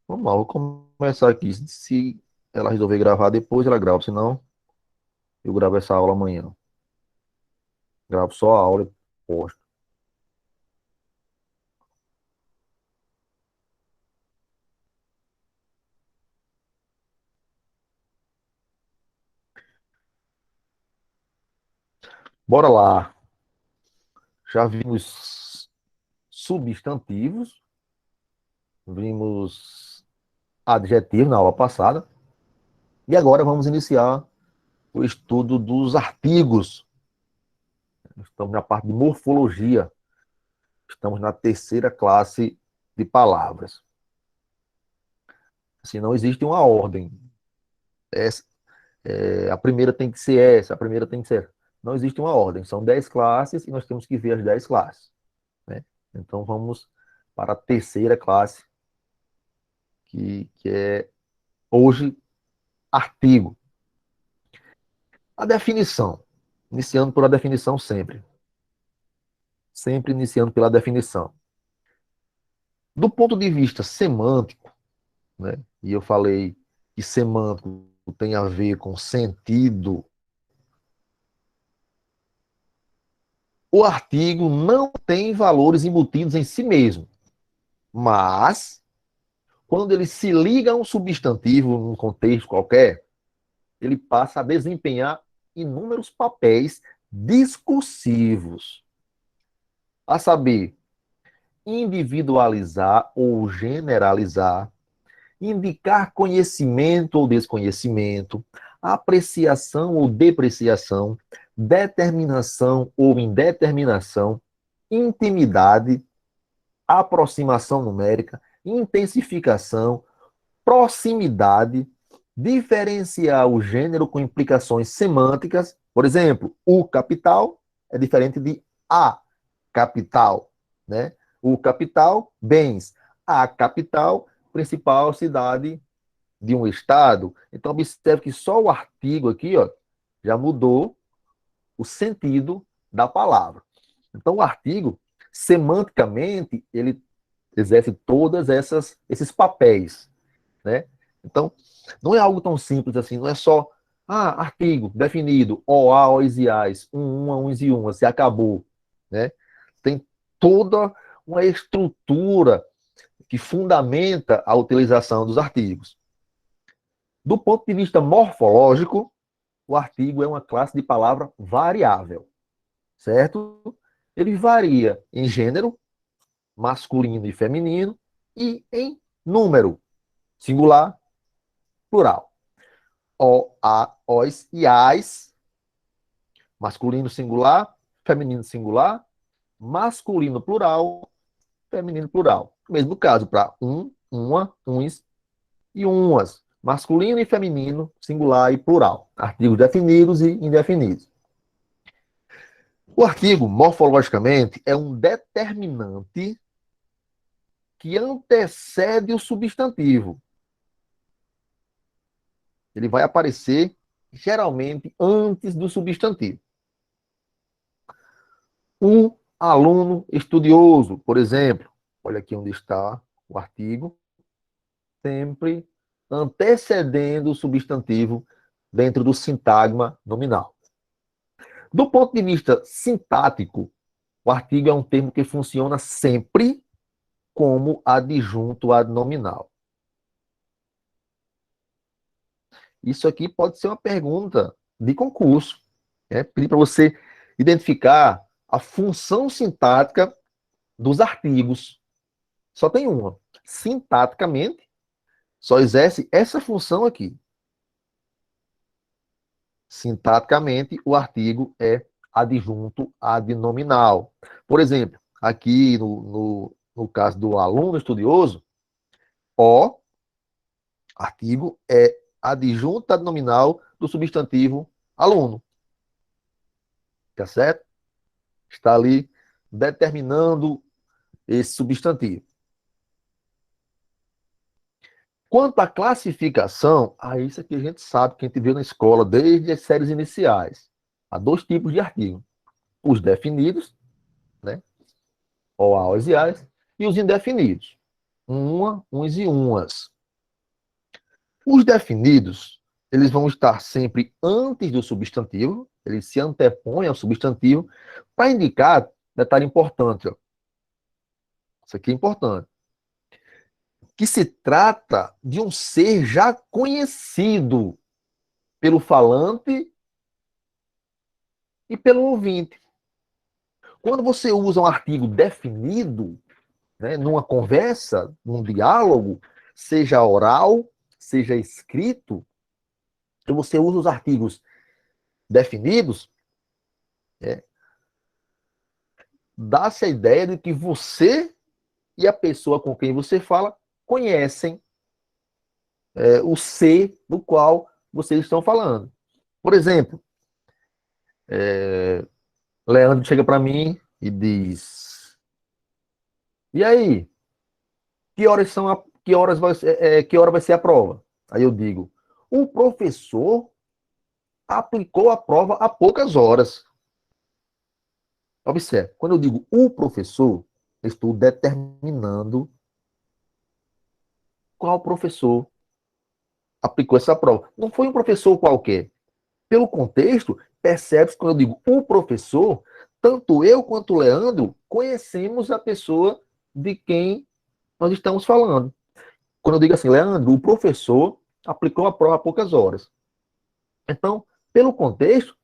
Vamos lá, vou começar aqui. Se ela resolver gravar depois, ela grava. Senão, eu gravo essa aula amanhã. Gravo só a aula e posto. Bora lá. Já vimos substantivos, vimos adjetivos na aula passada. E agora vamos iniciar o estudo dos artigos. Estamos na parte de morfologia. Estamos na terceira classe de palavras. Assim, não existe uma ordem. Essa, a primeira tem que ser essa, a primeira tem que ser essa. Não existe uma ordem. São 10 classes e nós temos que ver as 10 classes, né? Então vamos para a terceira classe, que é hoje artigo. A definição. Iniciando pela definição sempre. Sempre iniciando pela definição. Do ponto de vista semântico, né? E eu falei que semântico tem a ver com sentido. O artigo não tem valores embutidos em si mesmo, mas quando ele se liga a um substantivo num contexto qualquer, ele passa a desempenhar inúmeros papéis discursivos, a saber, individualizar ou generalizar, indicar conhecimento ou desconhecimento, apreciação ou depreciação, determinação ou indeterminação, intimidade, aproximação numérica, intensificação, proximidade, diferenciar o gênero com implicações semânticas. Por exemplo, o capital é diferente de a capital, né? O capital, bens. A capital, principal cidade de um estado. Então, observe que só o artigo aqui, ó, já mudou o sentido da palavra. Então, o artigo, semanticamente, ele exerce todas esses papéis, né? Então, não é algo tão simples assim, não é só artigo definido, o, a, os e as, uma, uns e umas, e acabou, né? Tem toda uma estrutura que fundamenta a utilização dos artigos. Do ponto de vista morfológico, o artigo é uma classe de palavra variável, certo? Ele varia em gênero, masculino e feminino, e em número, singular, plural. O, a, os e as, masculino singular, feminino singular, masculino plural, feminino plural. Mesmo caso para um, uma, uns e umas. Masculino e feminino, singular e plural. Artigos definidos e indefinidos. O artigo, morfologicamente, é um determinante que antecede o substantivo. Ele vai aparecer geralmente antes do substantivo. Um aluno estudioso, por exemplo, olha aqui onde está o artigo, sempre antecedendo o substantivo dentro do sintagma nominal. Do ponto de vista sintático, o artigo é um termo que funciona sempre como adjunto adnominal. Isso aqui pode ser uma pergunta de concurso, né? Pedir para você identificar a função sintática dos artigos. Só tem uma. Sintaticamente, só exerce essa função aqui. Sintaticamente, o artigo é adjunto adnominal. Por exemplo, aqui no caso do aluno estudioso, o artigo é adjunto adnominal do substantivo aluno. Tá certo? Está ali determinando esse substantivo. Quanto à classificação, isso aqui a gente sabe, que a gente viu na escola desde as séries iniciais. Há dois tipos de artigos. Os definidos, né? O, a, os e as, e os indefinidos. Uma, uns e umas. Os definidos, eles vão estar sempre antes do substantivo, eles se antepõem ao substantivo, para indicar detalhe importante. Ó. Isso aqui é importante. Que se trata de um ser já conhecido pelo falante e pelo ouvinte. Quando você usa um artigo definido, né, numa conversa, num diálogo, seja oral, seja escrito, e você usa os artigos definidos, é, dá-se a ideia de que você e a pessoa com quem você fala conhecem o ser do qual vocês estão falando. Por exemplo, Leandro chega para mim e diz: E aí, que hora vai ser a prova? Aí eu digo: o professor aplicou a prova há poucas horas. Observe, quando eu digo o professor, eu estou determinando qual professor aplicou essa prova. Não foi um professor qualquer. Pelo contexto, percebe-se quando eu digo o professor, tanto eu quanto o Leandro conhecemos a pessoa de quem nós estamos falando. Quando eu digo assim, Leandro, o professor aplicou a prova há poucas horas. Então, pelo contexto,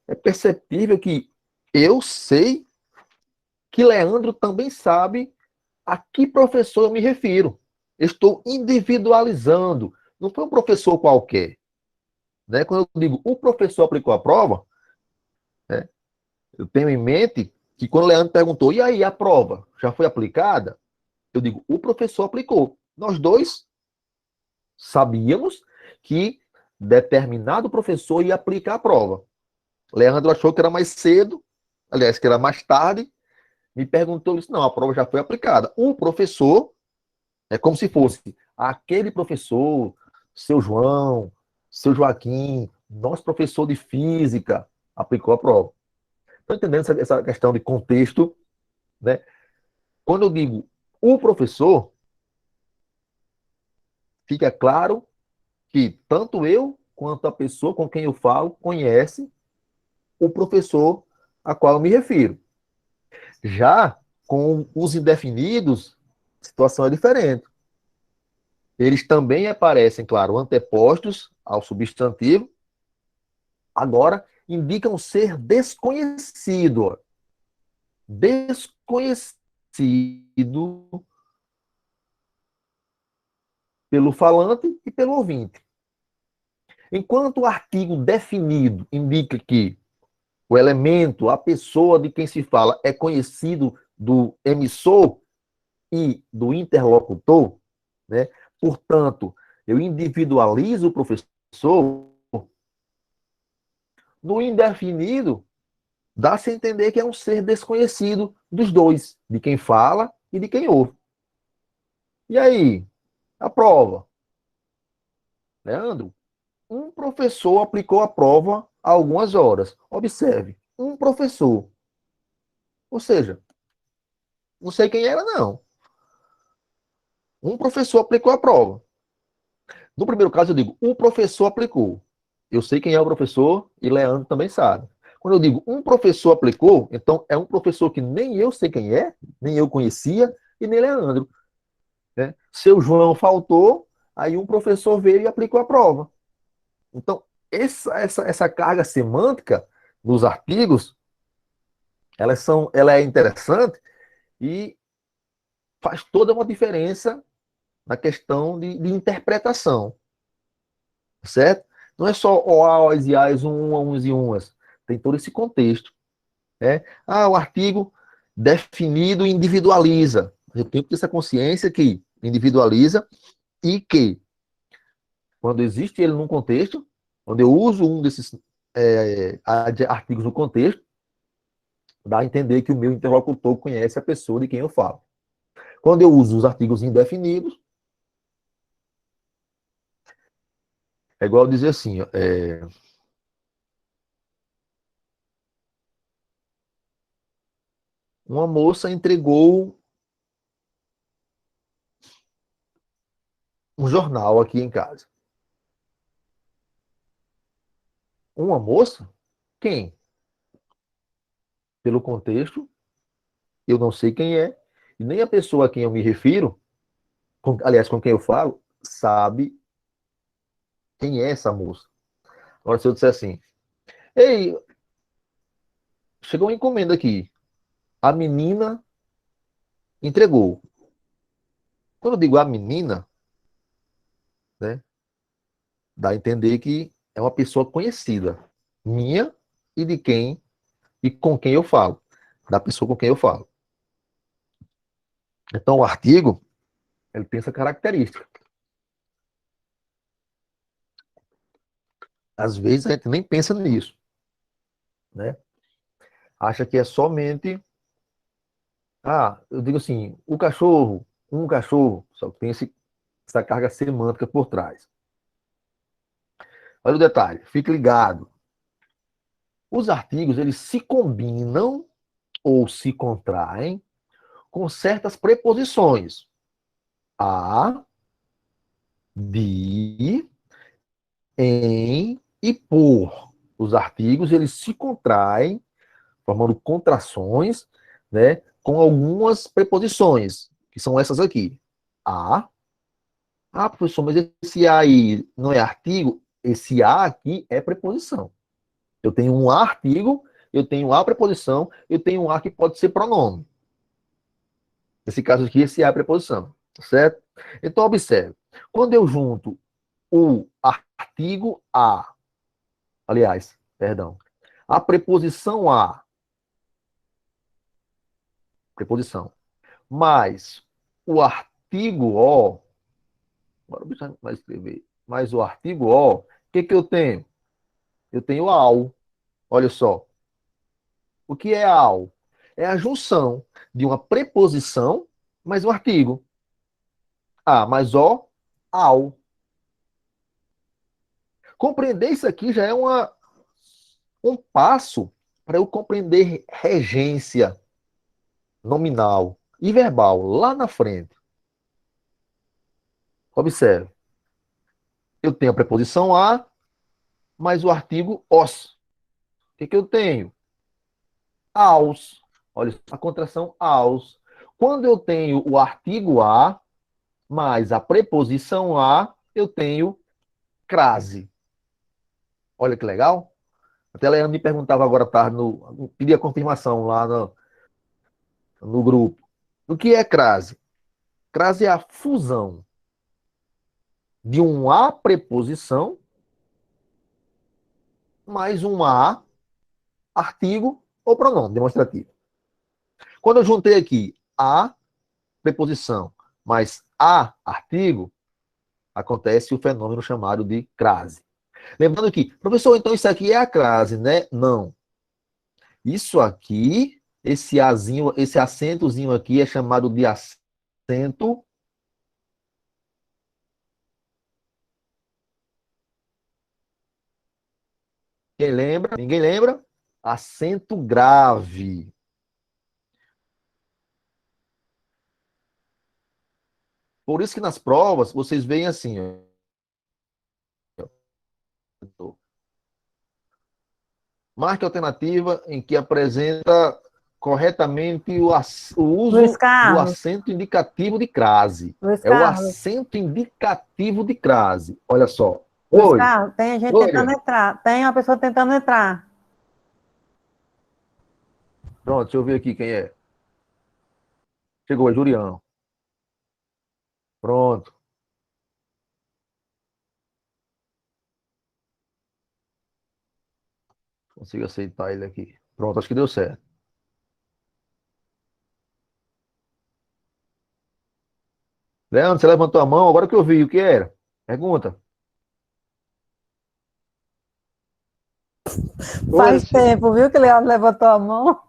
é perceptível que eu sei que Leandro também sabe a que professor eu me refiro. Eu estou individualizando. Não foi um professor qualquer. Né? Quando eu digo o professor aplicou a prova, né, eu tenho em mente que quando o Leandro perguntou, e aí, a prova já foi aplicada? Eu digo, o professor aplicou. Nós dois sabíamos que determinado professor ia aplicar a prova. Leandro achou que era mais cedo, aliás, que era mais tarde, me perguntou isso. Não, a prova já foi aplicada. O professor é como se fosse aquele professor, seu João, seu Joaquim, nosso professor de física, aplicou a prova. Estão entendendo essa questão de contexto? Né? Quando eu digo o professor, fica claro que tanto eu quanto a pessoa com quem eu falo conhece o professor a qual eu me refiro. Já com os indefinidos, a situação é diferente. Eles também aparecem, claro, antepostos ao substantivo, agora indicam ser desconhecido. Desconhecido pelo falante e pelo ouvinte. Enquanto o artigo definido indica que o elemento, a pessoa de quem se fala é conhecido do emissor e do interlocutor, né? Portanto, eu individualizo o professor. No indefinido, dá-se a entender que é um ser desconhecido dos dois, de quem fala e de quem ouve. E aí, a prova? Leandro, um professor aplicou a prova há algumas horas. Observe, um professor. Ou seja, não sei quem era, não. Um professor aplicou a prova. No primeiro caso, eu digo, o professor aplicou. Eu sei quem é o professor e Leandro também sabe. Quando eu digo um professor aplicou, então é um professor que nem eu sei quem é, nem eu conhecia e nem Leandro. Né? Seu João faltou, aí um professor veio e aplicou a prova. Então, essa carga semântica nos artigos, ela é interessante e faz toda uma diferença na questão de interpretação, certo? Não é só oás e ais, uns e umas. Tem todo esse contexto. Né? Ah, o artigo definido individualiza. Eu tenho que ter essa consciência que individualiza e que, quando existe ele num contexto, quando eu uso um desses artigos no contexto, dá a entender que o meu interlocutor conhece a pessoa de quem eu falo. Quando eu uso os artigos indefinidos, é igual dizer assim, uma moça entregou um jornal aqui em casa. Uma moça? Quem? Pelo contexto, eu não sei quem é, e nem a pessoa a quem eu me refiro, aliás, com quem eu falo, sabe quem é essa moça. Agora, se eu disser assim, ei, chegou uma encomenda aqui, a menina entregou. Quando eu digo a menina, né, dá a entender que é uma pessoa conhecida, minha e de quem e com quem eu falo, da pessoa com quem eu falo. Então, o artigo, ele tem essa característica. Às vezes a gente nem pensa nisso, né? Acha que é somente, eu digo assim, o cachorro, um cachorro, só que tem essa carga semântica por trás. Olha o detalhe, fique ligado. Os artigos, eles se combinam ou se contraem com certas preposições. A, de, em e por. Os artigos, eles se contraem, formando contrações, né, com algumas preposições, que são essas aqui. A. Ah, professor, mas esse A aí não é artigo? Esse A aqui é preposição. Eu tenho um artigo, eu tenho a preposição, eu tenho um A que pode ser pronome. Nesse caso aqui, esse A é preposição, certo? Então, observe. Quando eu junto o artigo a, aliás, perdão, a preposição a, preposição, mais o artigo o, agora o bicho vai escrever, mais o artigo o, o que eu tenho? Eu tenho ao. Olha só. O que é ao? É a junção de uma preposição mais um artigo. A mais o, ao. Compreender isso aqui já é um passo para eu compreender regência nominal e verbal lá na frente. Observe. Eu tenho a preposição a mais o artigo os. O que eu tenho? Aos. Olha a contração aos. Quando eu tenho o artigo a mais a preposição a, eu tenho crase. Olha que legal. Até a Leandro me perguntava agora à tarde, pedia confirmação lá no grupo. O que é crase? Crase é a fusão de um a preposição mais um a artigo ou pronome demonstrativo. Quando eu juntei aqui a preposição mais a artigo, acontece o fenômeno chamado de crase. Lembrando que, professor, então isso aqui é a crase, né? Não. Isso aqui, esse azinho, esse acentozinho aqui é chamado de acento. Quem lembra? Ninguém lembra? Acento grave. Por isso que nas provas vocês veem assim, ó, marque a alternativa em que apresenta corretamente o Luiz uso do Carlos, acento indicativo de crase. Luiz É o Carlos, acento indicativo de crase. Olha só. Luiz Oi. Carlos, tem gente Oi, tentando Leandro. entrar, tem uma pessoa tentando entrar. Pronto, deixa eu ver aqui quem é. Chegou, é Julião. Pronto. Consigo aceitar ele aqui. Pronto, acho que deu certo. Leandro, você levantou a mão, agora que eu vi o que era. Pergunta. Faz Hoje. tempo, viu, que o Leandro levantou a mão?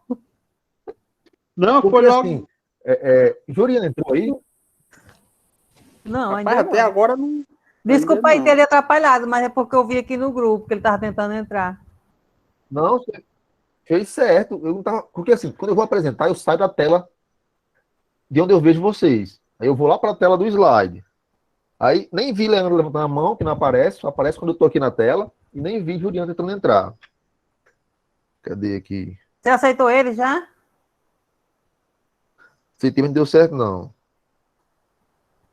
Não, foi Porque assim, logo. Juliano entrou aí? Não, Rapaz, ainda até não. agora não. Ainda Desculpa aí ter não. ele atrapalhado, mas é porque eu vi aqui no grupo que ele estava tentando entrar. Não, você fez certo. Eu não tava... Porque assim, quando eu vou apresentar, eu saio da tela de onde eu vejo vocês. Aí eu vou lá para a tela do slide. Aí nem vi Leandro levantando a mão, que não aparece, só aparece quando eu estou aqui na tela. e nem vi Juliana tentando entrar. Cadê aqui? Você aceitou ele já? Aceitei, mas não deu certo, não.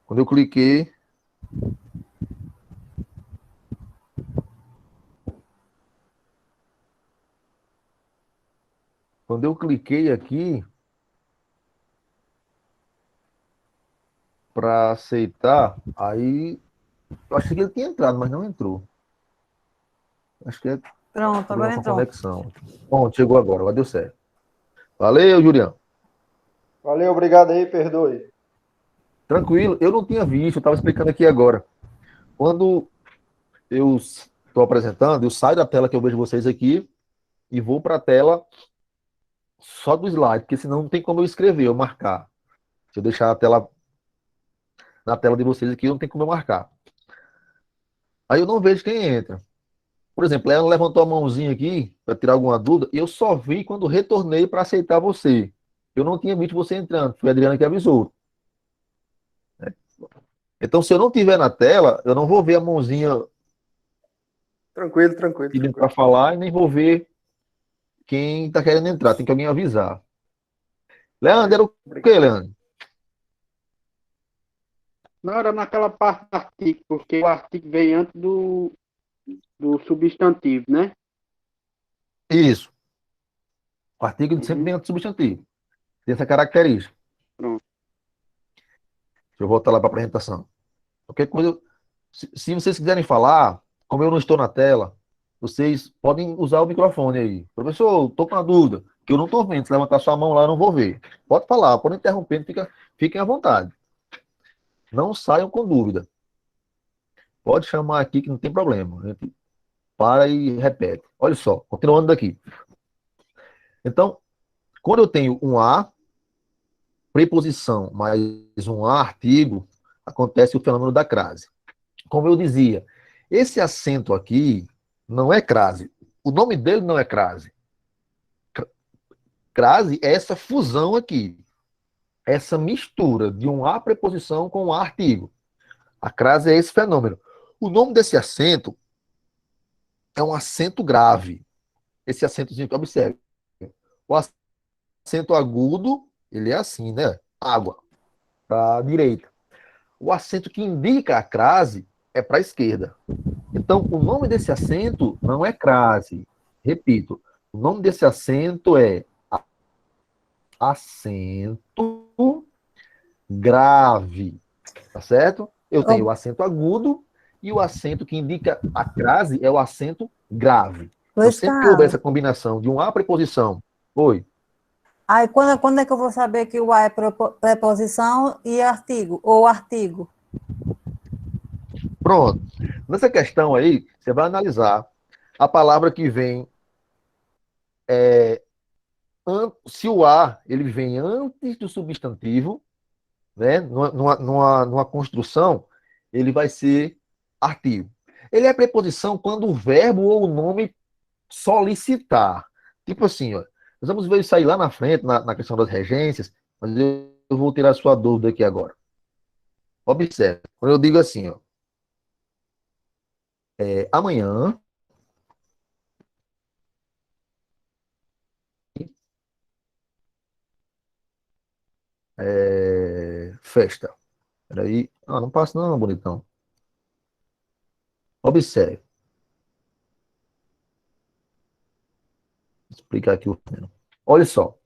Quando eu cliquei... Quando eu cliquei aqui para aceitar, aí eu achei que ele tinha entrado, mas não entrou. Acho que é Pronto, problema agora com a entrou. conexão. Bom, chegou agora deu certo. Valeu, Juliano. Valeu, obrigado aí, perdoe. Tranquilo, eu não tinha visto, eu estava explicando aqui agora. Quando eu estou apresentando, eu saio da tela que eu vejo vocês aqui e vou para a tela só do slide, porque senão não tem como eu escrever, eu marcar. Se eu deixar a tela na tela de vocês aqui, não tem como eu marcar. Aí eu não vejo quem entra. Por exemplo, ela levantou a mãozinha aqui para tirar alguma dúvida, e eu só vi quando retornei para aceitar você. Eu não tinha visto você entrando, foi a Adriana que avisou. Então, se eu não tiver na tela, eu não vou ver a mãozinha Tranquilo, tranquilo, pedindo para tranquilo. falar e nem vou ver quem está querendo entrar. Tem que alguém avisar. Leandro, era o Obrigado. quê, Leandro? Não, era naquela parte do artigo, porque o artigo vem antes do substantivo, né? Isso. O artigo sempre Uhum, vem antes do substantivo. Tem essa característica. pronto. Deixa eu voltar lá para a apresentação. Qualquer coisa, se vocês quiserem falar, como eu não estou na tela, vocês podem usar o microfone aí. Professor, estou com uma dúvida, que eu não estou vendo. Se levantar sua mão lá, eu não vou ver. Pode falar, pode interromper, fiquem à vontade. Não saiam com dúvida. Pode chamar aqui que não tem problema. A gente para e repete. Olha só, continuando daqui. Então, quando eu tenho um A, preposição mais um A, artigo, acontece o fenômeno da crase. Como eu dizia, esse acento aqui não é crase. O nome dele não é crase. Crase é essa fusão aqui, essa mistura de um A preposição com um A artigo. A crase é esse fenômeno. O nome desse acento é um acento grave. Esse acentozinho que observe. O acento agudo, ele é assim, né? Água, para a direita. O acento que indica a crase é para a esquerda. Então, o nome desse acento não é crase. Repito, o nome desse acento é acento grave. Tá certo? Eu tenho o acento agudo e o acento que indica a crase é o acento grave. Então, Luiz sempre que houver essa Carlos. combinação de um A preposição, oi, Aí, quando é que eu vou saber que o A é preposição e artigo, ou artigo? pronto. Nessa questão aí, você vai analisar a palavra que vem, se o A ele vem antes do substantivo, né, numa construção, ele vai ser artigo. Ele é preposição quando o verbo ou o nome solicitar. Tipo assim, ó, nós vamos ver isso aí lá na frente, na questão das regências, mas eu vou tirar a sua dúvida aqui agora. Observe, quando eu digo assim, ó, amanhã, festa. Peraí. Ah, não passa não, bonitão. Observe. Vou explicar aqui o fenômeno. Olha só.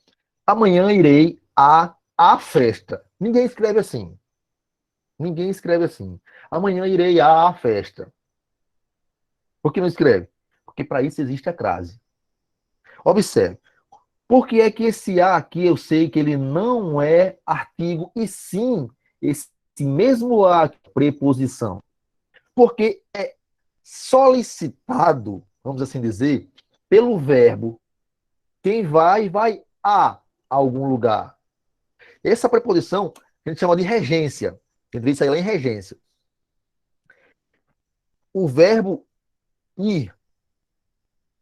Amanhã irei à festa. Ninguém escreve assim. Ninguém escreve assim. Amanhã irei à festa. Por que não escreve? Porque para isso existe a crase. Observe. Por que é que esse A aqui eu sei que ele não é artigo e sim esse mesmo A preposição? Porque é solicitado, vamos assim dizer, pelo verbo. Quem vai a algum lugar. Essa preposição a gente chama de regência. A gente vê isso aí lá em regência. O verbo ir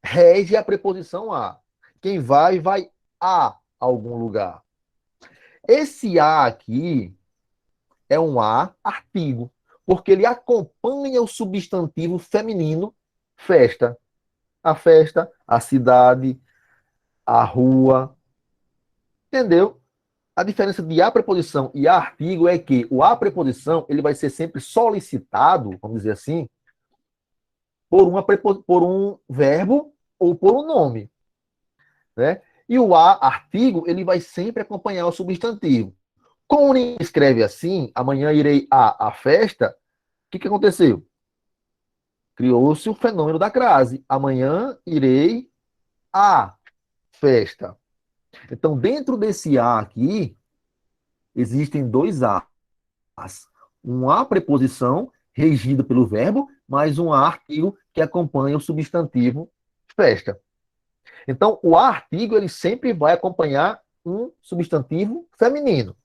rege a preposição a. Quem vai a algum lugar. Esse a aqui é um a artigo, porque ele acompanha o substantivo feminino festa. A festa, a cidade, a rua. Entendeu? A diferença de a preposição e a artigo é que o a preposição ele vai ser sempre solicitado, vamos dizer assim, por um verbo ou por um nome, né? E o a artigo ele vai sempre acompanhar o substantivo. Como ninguém escreve assim, amanhã irei à festa, o que aconteceu? Criou-se o fenômeno da crase. Amanhã irei à festa. Então, dentro desse a aqui, existem dois A's. Um A preposição, regido pelo verbo, mais um A artigo que acompanha o substantivo festa. Então, o A artigo ele sempre vai acompanhar um substantivo feminino.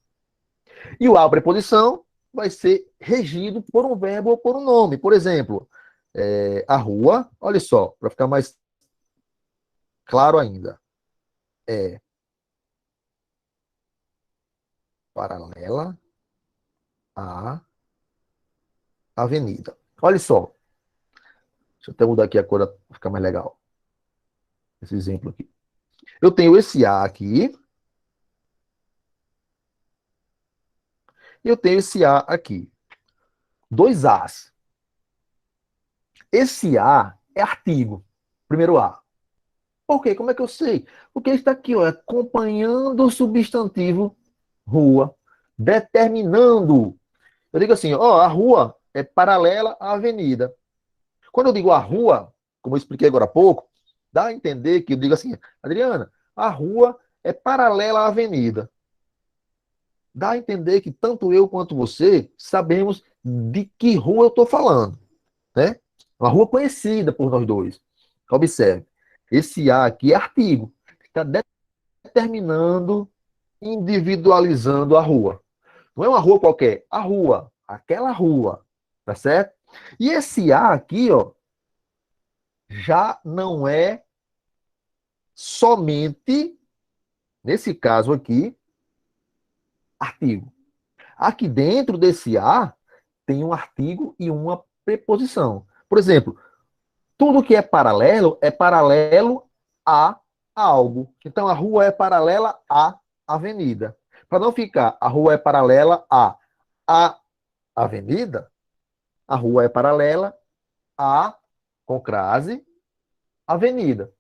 E o A preposição vai ser regido por um verbo ou por um nome. Por exemplo, a rua, olha só, para ficar mais claro ainda, é paralela à avenida. Olha só, deixa eu até mudar aqui a cor para ficar mais legal. Esse exemplo aqui. Eu tenho esse A aqui, e eu tenho esse A aqui. Dois As. Esse A é artigo. Primeiro A. Por quê? Como é que eu sei? Porque está aqui, ó, acompanhando o substantivo rua, determinando. Eu digo assim, ó, a rua é paralela à avenida. Quando eu digo a rua, como eu expliquei agora há pouco, dá a entender que eu digo assim, Adriana, a rua é paralela à avenida. Dá a entender que tanto eu quanto você sabemos de que rua eu estou falando, né? Uma rua conhecida por nós dois. Observe, esse A aqui é artigo, está determinando, individualizando a rua. Não é uma rua qualquer, a rua, aquela rua, tá certo? E esse A aqui, ó, já não é somente, nesse caso aqui, artigo. Aqui dentro desse A tem um artigo e uma preposição. Por exemplo, tudo que é paralelo a algo. Então a rua é paralela à avenida. Para não ficar a rua é paralela à avenida, a rua é paralela a, com crase, avenida.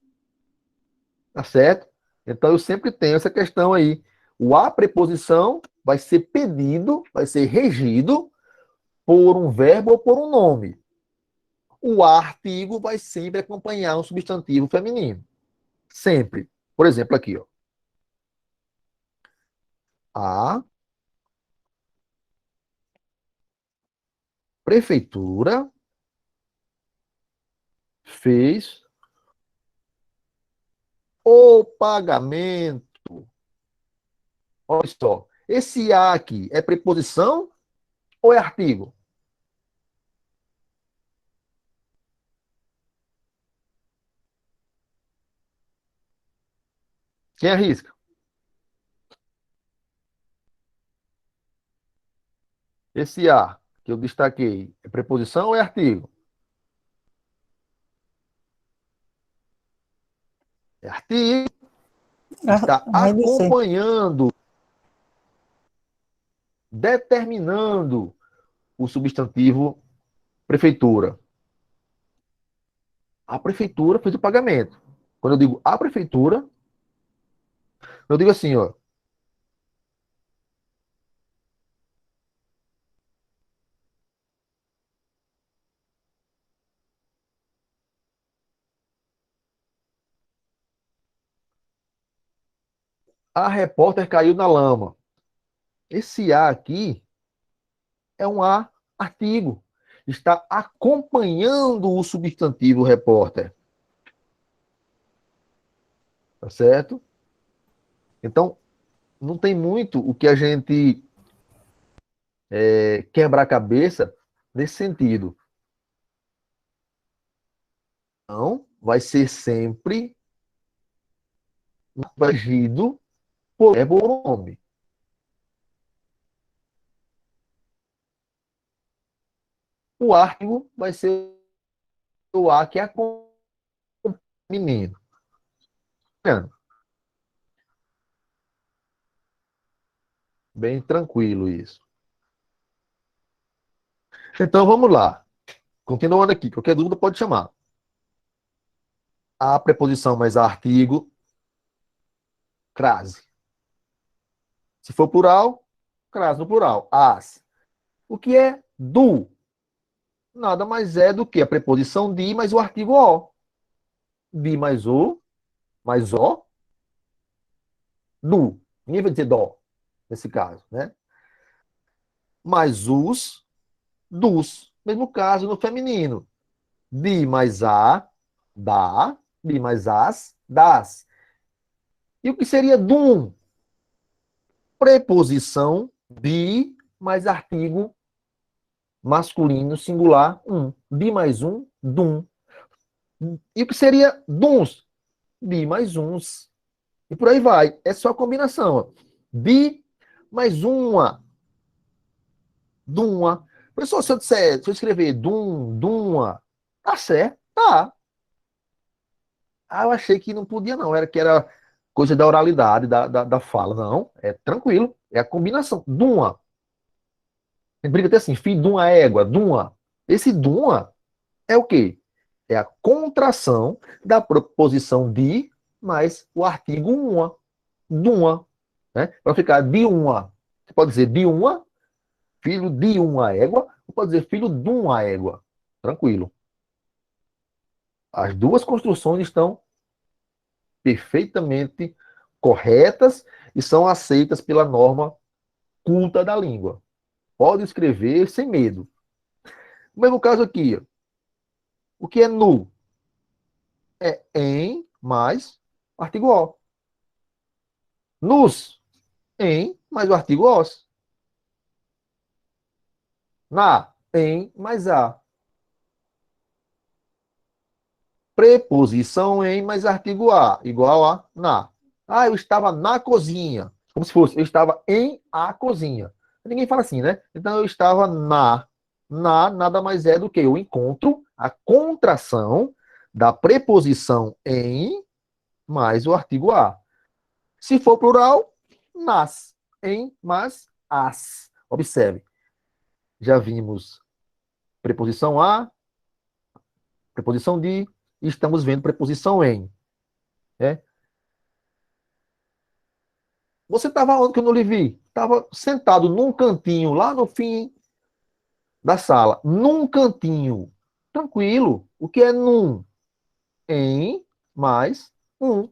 Tá certo? Então eu sempre tenho essa questão aí. O a preposição vai ser pedido, vai ser regido por um verbo ou por um nome. O artigo vai sempre acompanhar um substantivo feminino. Sempre. Por exemplo, aqui, ó. A prefeitura fez o pagamento. Olha só. Esse A aqui é preposição ou é artigo? Quem arrisca? Esse A que eu destaquei é preposição ou é artigo? É artigo. Está Vai dizer. acompanhando, determinando o substantivo prefeitura. A prefeitura fez o pagamento. Quando eu digo a prefeitura, eu digo assim, ó. A repórter caiu na lama. Esse A aqui é um A artigo. Está acompanhando o substantivo repórter. Tá certo? Então, não tem muito o que a gente quebrar a cabeça nesse sentido. Não, vai ser sempre regido por verbo ou nome. O artigo vai ser o A, que é a menino. Bem tranquilo isso. Então vamos lá. Continuando aqui, qualquer dúvida pode chamar. A preposição mais artigo, crase. Se for plural, crase no plural. As. O que é do? Nada mais é do que a preposição de mais o artigo o. De mais o, mais o, do. Ninguém vai dizer dó, nesse caso, né? Mais os, dos. Mesmo caso no feminino. De mais a, da. De mais as, das. E o que seria dum? Preposição de mais artigo masculino singular um. De mais um, dum. E o que seria duns? De mais uns. E por aí vai. É só combinação. De mais uma. Duma. Professor, se eu escrever duma, tá certo? Tá. Ah, eu achei que não podia, não. Era que era coisa da oralidade, da fala. Não, é tranquilo. É a combinação. Duma. Tem briga até assim, filho de uma égua, duma. Esse duma é o quê? É a contração da proposição de mais o artigo uma. Duma. Né? Para ficar de uma. Você pode dizer de uma, filho de uma égua, ou pode dizer filho de uma égua. Tranquilo. As duas construções estão perfeitamente corretas e são aceitas pela norma culta da língua. Pode escrever sem medo. No mesmo caso aqui, o que é nu? É em mais o artigo o. Nus, em mais o artigo os. Na, em mais a. Preposição em mais artigo a, igual a na. Ah, eu estava na cozinha. Como se fosse, eu estava em a cozinha. Ninguém fala assim, né? Então eu estava na. Na nada mais é do que eu encontro a contração da preposição em mais o artigo a. Se for plural, nas, em, mas, as. Observe. Já vimos preposição a, preposição de, e estamos vendo preposição em. Né? Você estava onde que eu não lhe vi? Estava sentado num cantinho, lá no fim da sala. Num cantinho. Tranquilo. O que é num? Em mais um.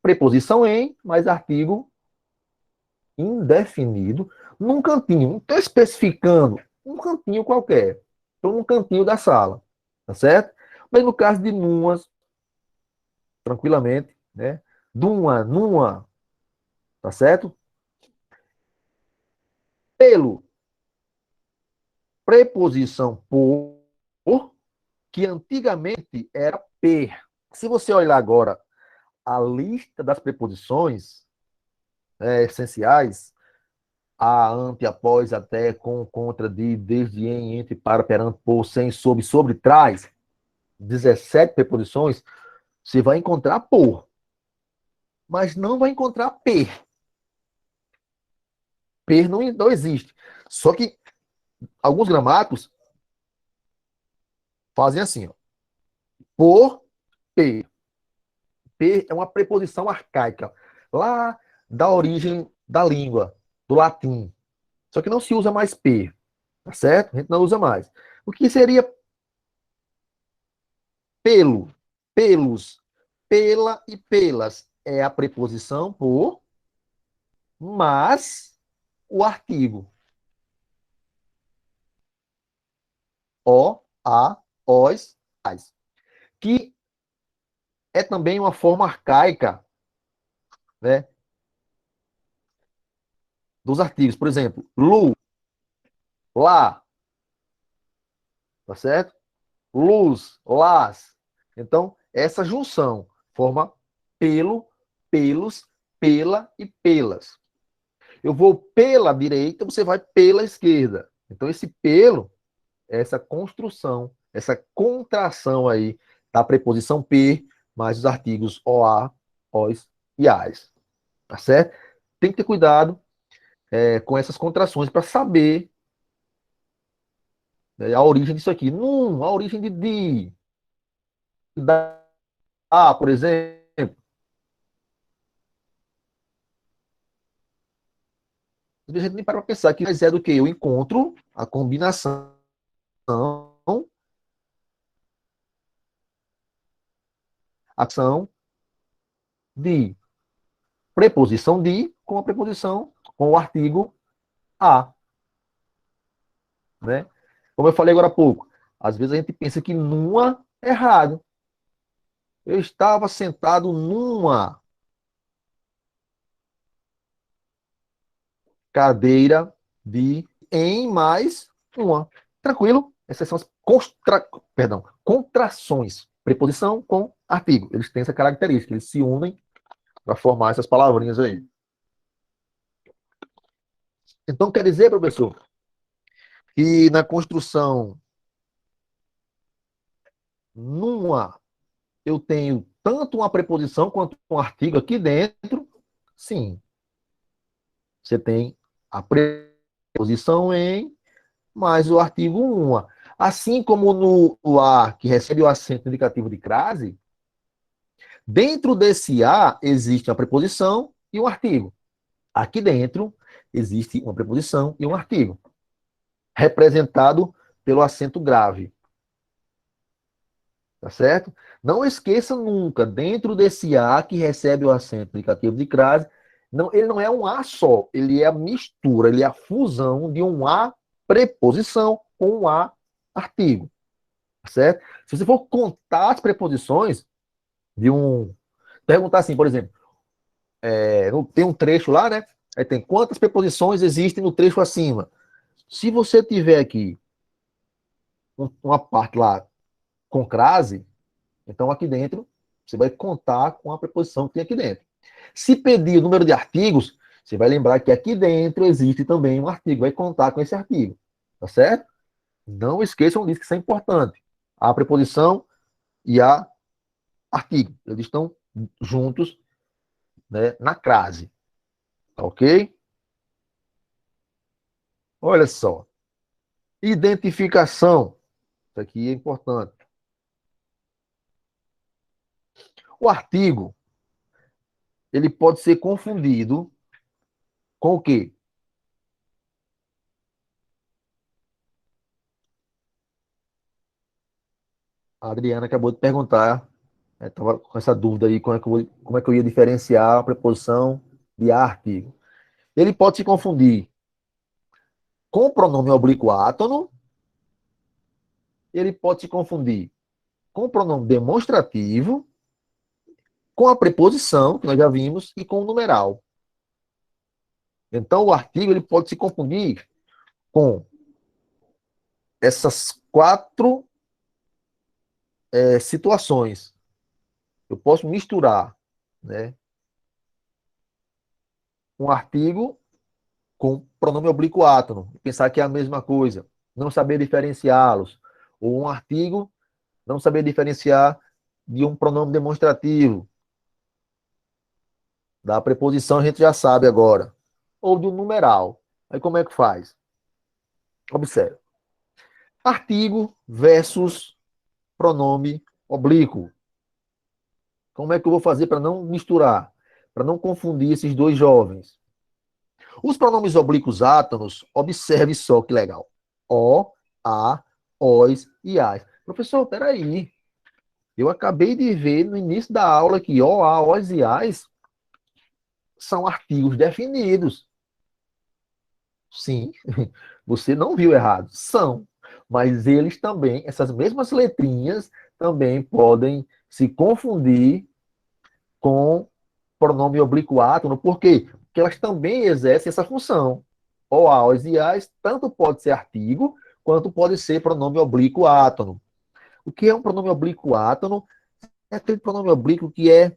Preposição em mais artigo indefinido. Num cantinho. Não estou especificando. Um cantinho qualquer. Estou num cantinho da sala. Tá certo? Mas no caso de numas, tranquilamente, né? Duma, numa. Tá certo? Pelo. Preposição por, que antigamente era per. Se você olhar agora a lista das preposições essenciais, a, ante, após, até, com, contra, de, desde, em, entre, para, perante, por, sem, sob, sobre, trás, 17 preposições, você vai encontrar por, mas não vai encontrar per. Per não existe. Só que alguns gramáticos fazem assim, ó, por, per. Per é uma preposição arcaica, lá da origem da língua, do latim. Só que não se usa mais per, tá certo? A gente não usa mais. O que seria pelo? Pelos, pela e pelas é a preposição por, mas o artigo. O, a, os, as. Que é também uma forma arcaica, né, dos artigos. Por exemplo, lu, lá, tá certo? Luz, las. Então, essa junção forma pelo, pelos, pela e pelas. Eu vou pela direita, você vai pela esquerda. Então, esse pelo é essa construção essa contração aí da preposição P, mais os artigos OA, OS e AS. Tá certo? Tem que ter cuidado com essas contrações para saber, né, a origem disso aqui. A origem da A, por exemplo. Às vezes a gente nem para pra pensar que mais é do que eu encontro a combinação, ação de preposição de com a preposição, com o artigo a, né? Como eu falei agora há pouco, às vezes a gente pensa que numa é errado. Eu estava sentado numa cadeira de em mais uma. Tranquilo? Essas são as contrações. Preposição com artigo. Eles têm essa característica, eles se unem para formar essas palavrinhas aí. Então, quer dizer, professor, que na construção numa eu tenho tanto uma preposição quanto um artigo aqui dentro? Sim. Você tem a preposição em mais o artigo uma. Assim como no a, que recebe o acento indicativo de crase, dentro desse a existe a preposição e um artigo. Aqui dentro existe uma preposição e um artigo, representado pelo acento grave. Tá certo? Não esqueça nunca, dentro desse A que recebe o acento indicativo de crase, não, ele não é um A só, ele é a mistura, ele é a fusão de um A preposição com um A artigo. Tá certo? Se você for contar as preposições de um. Perguntar assim, por exemplo, tem um trecho lá, né? Aí tem quantas preposições existem no trecho acima. Se você tiver aqui uma parte lá com crase, então, aqui dentro, você vai contar com a preposição que tem aqui dentro. Se pedir o número de artigos, você vai lembrar que aqui dentro existe também um artigo, vai contar com esse artigo. Tá certo? Não esqueçam disso, que isso é importante. A preposição e a artigo. Eles estão juntos, né, na crase. Tá ok? Olha só. Identificação. Isso aqui é importante. O artigo, ele pode ser confundido com o quê? A Adriana acabou de perguntar, estava com essa dúvida aí, como é que eu ia diferenciar a preposição de artigo. Ele pode se confundir com o pronome oblíquo átono, ele pode se confundir com o pronome demonstrativo, com a preposição, que nós já vimos, e com o numeral. Então, o artigo ele pode se confundir com essas quatro situações. Eu posso misturar, né, um artigo com pronome oblíquo átono, pensar que é a mesma coisa, não saber diferenciá-los. Ou um artigo, não saber diferenciar de um pronome demonstrativo. Da preposição a gente já sabe agora. Ou de um numeral. Aí como é que faz? Observe. Artigo versus pronome oblíquo. Como é que eu vou fazer para não misturar? Para não confundir esses dois jovens? Os pronomes oblíquos átonos, observe só que legal. O, a, os e as. Professor, peraí. Eu acabei de ver no início da aula que o, a, os e as são artigos definidos. Sim, você não viu errado. São. Mas eles também, essas mesmas letrinhas, também podem se confundir com pronome oblíquo átono. Por quê? Porque elas também exercem essa função. O, a, os e as, tanto pode ser artigo, quanto pode ser pronome oblíquo átono. O que é um pronome oblíquo átono? É aquele pronome oblíquo que é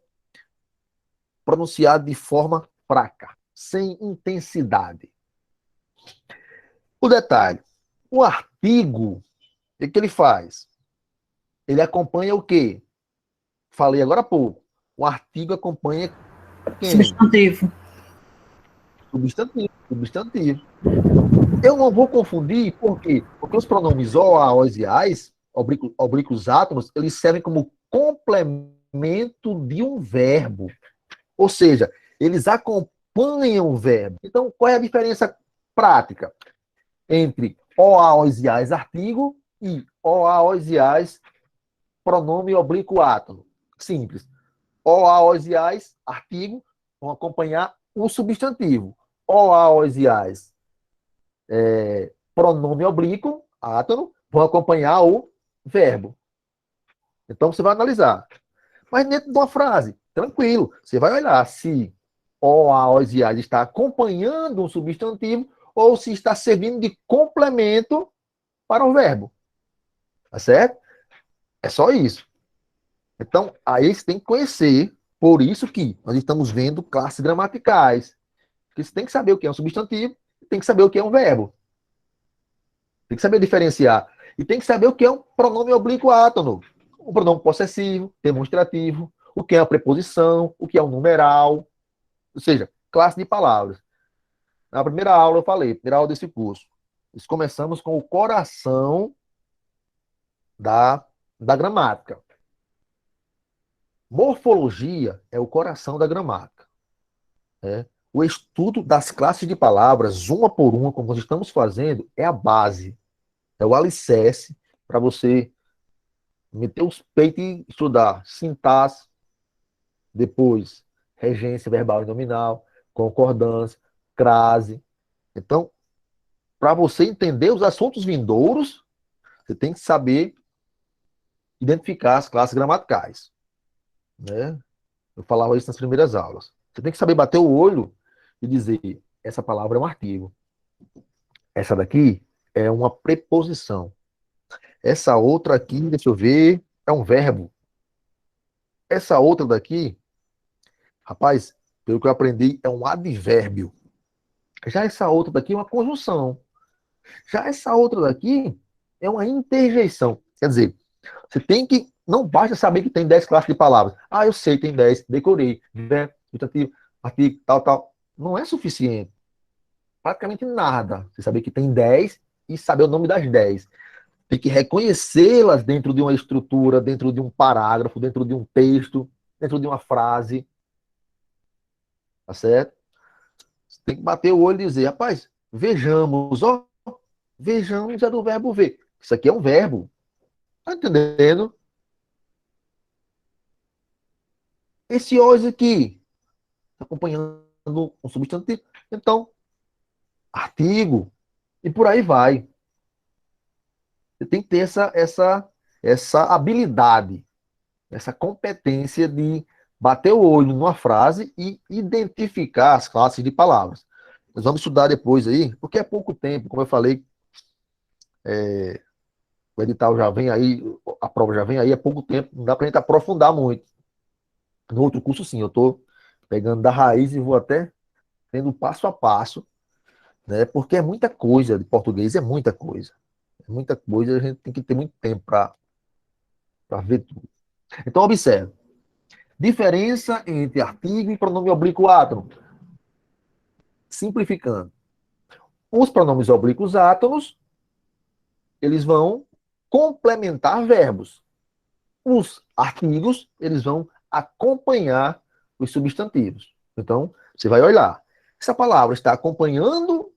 pronunciado de forma fraca, sem intensidade. O detalhe, o artigo, o que ele faz? ele acompanha o quê? Falei agora há pouco. O artigo acompanha quem? Substantivo. Substantivo. Substantivo. Eu não vou confundir, por quê? Porque os pronomes o, a, os e as, oblíquos átomos, eles servem como complemento de um verbo. Ou seja, eles acompanham o verbo. Então, qual é a diferença prática entre o, a, os e as, artigo, e o, a, os e as, pronome oblíquo átomo? Simples. O, a, os e as, artigo, vão acompanhar o substantivo. O, a, os e as, pronome oblíquo, átono, vão acompanhar o verbo. Então, você vai analisar. Mas dentro de uma frase, tranquilo, você vai olhar se o, a, os e as está acompanhando um substantivo ou se está servindo de complemento para o verbo. Tá certo? É só isso. Então, aí você tem que conhecer, por isso que nós estamos vendo classes gramaticais. Porque você tem que saber o que é um substantivo, tem que saber o que é um verbo. Tem que saber diferenciar. E tem que saber o que é um pronome oblíquo átono. Um pronome possessivo, demonstrativo, o que é uma preposição, o que é um numeral. Ou seja, classe de palavras. Na primeira aula eu falei, primeira aula desse curso. Nós começamos com o coração da gramática. Morfologia é o coração da gramática. Né? O estudo das classes de palavras, uma por uma, como nós estamos fazendo, é a base. É o alicerce para você meter os peitos e estudar sintaxe, depois regência verbal e nominal, concordância, crase. Então, para você entender os assuntos vindouros, você tem que saber identificar as classes gramaticais. Né? Eu falava isso nas primeiras aulas. Você tem que saber bater o olho e dizer, essa palavra é um artigo. Essa daqui é uma preposição. Essa outra aqui, deixa eu ver, é um verbo. Essa outra daqui, rapaz, pelo que eu aprendi, é um advérbio. Já essa outra daqui é uma conjunção. Já essa outra daqui é uma interjeição. Quer dizer, você tem que. Não basta saber que tem 10 classes de palavras. Ah, eu sei, tem 10, decorei. Verbo, substantivo, artigo, tal, tal. Não é suficiente. Praticamente nada. Você saber que tem 10 e saber o nome das 10. Tem que reconhecê-las dentro de uma estrutura, dentro de um parágrafo, dentro de um texto, dentro de uma frase. Tá certo? Você tem que bater o olho e dizer, rapaz, vejamos, ó, vejamos é do verbo ver. Isso aqui é um verbo. Tá entendendo? Esse hoje aqui, tá acompanhando um substantivo. Então, artigo, e por aí vai. Você tem que ter essa habilidade, essa competência de bater o olho numa frase e identificar as classes de palavras. Nós vamos estudar depois aí, porque é pouco tempo, como eu falei, o edital já vem aí, a prova já vem aí, é pouco tempo, não dá para a gente aprofundar muito. No outro curso, sim, eu estou pegando da raiz e vou até tendo passo a passo, né? Porque é muita coisa de português, é muita coisa. É muita coisa, a gente tem que ter muito tempo para ver tudo. Então, observe. Diferença entre artigo e pronome oblíquo átono. Simplificando. Os pronomes oblíquos átonos, eles vão complementar verbos. Os artigos, eles vão acompanhar os substantivos. Então, você vai olhar. Essa palavra está acompanhando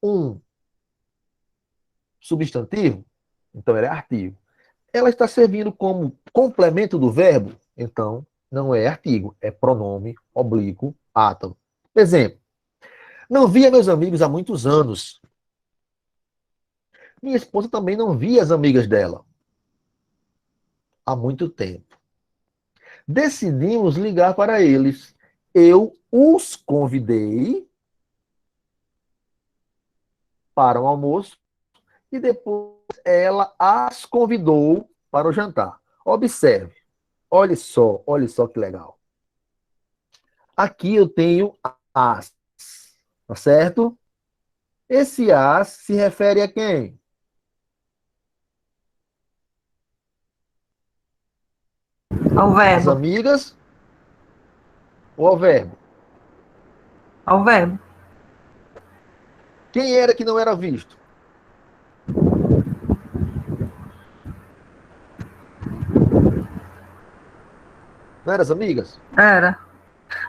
um substantivo, então ela é artigo. Ela está servindo como complemento do verbo, então não é artigo, é pronome oblíquo átono. Exemplo. Não via meus amigos há muitos anos. Minha esposa também não via as amigas dela há muito tempo. Decidimos ligar para eles. Eu os convidei para o almoço e depois ela as convidou para o jantar. Observe. Olha só que legal. Aqui eu tenho as, tá certo? Esse as se refere a quem? Ao As verbo. amigas ou ao verbo? Ao verbo. Quem era que não era visto? Não eram as amigas? Era.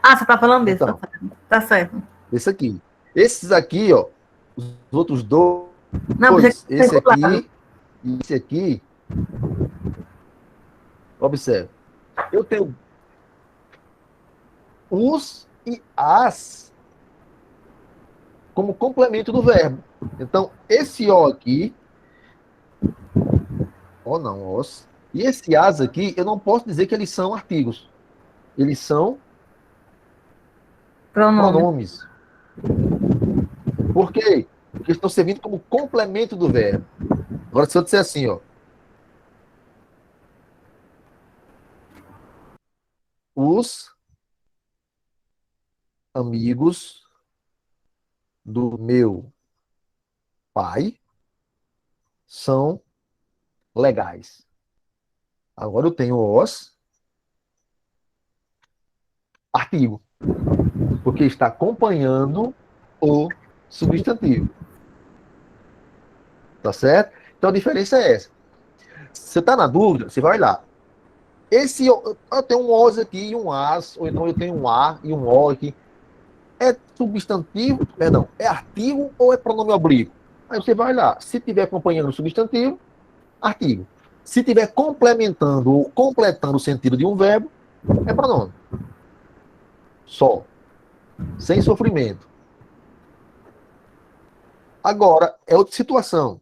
Ah, você tá falando disso, tá Então, certo. Tá certo. esse aqui. Esses aqui, ó, os outros Não, pensei que dois, tinha esse pulado. aqui e esse aqui, observe. Eu tenho os e as como complemento do verbo. Então, esse o aqui, ó não, os, e esse as aqui, eu não posso dizer que eles são artigos. Eles são Pronome. pronomes. Por quê? Porque estão servindo como complemento do verbo. Agora, se eu disser assim, ó, os amigos do meu pai são legais. Agora eu tenho os artigo, porque está acompanhando o substantivo. Tá certo? Então a diferença é essa. Se você está na dúvida, você vai lá. Esse eu tenho um os aqui e um as, ou então eu tenho um a e um o aqui. É substantivo, perdão, é artigo ou é pronome oblíquo? Aí você vai lá. Se estiver acompanhando o substantivo, artigo. Se estiver complementando ou completando o sentido de um verbo, é pronome. Só. Sem sofrimento. Agora, é outra situação.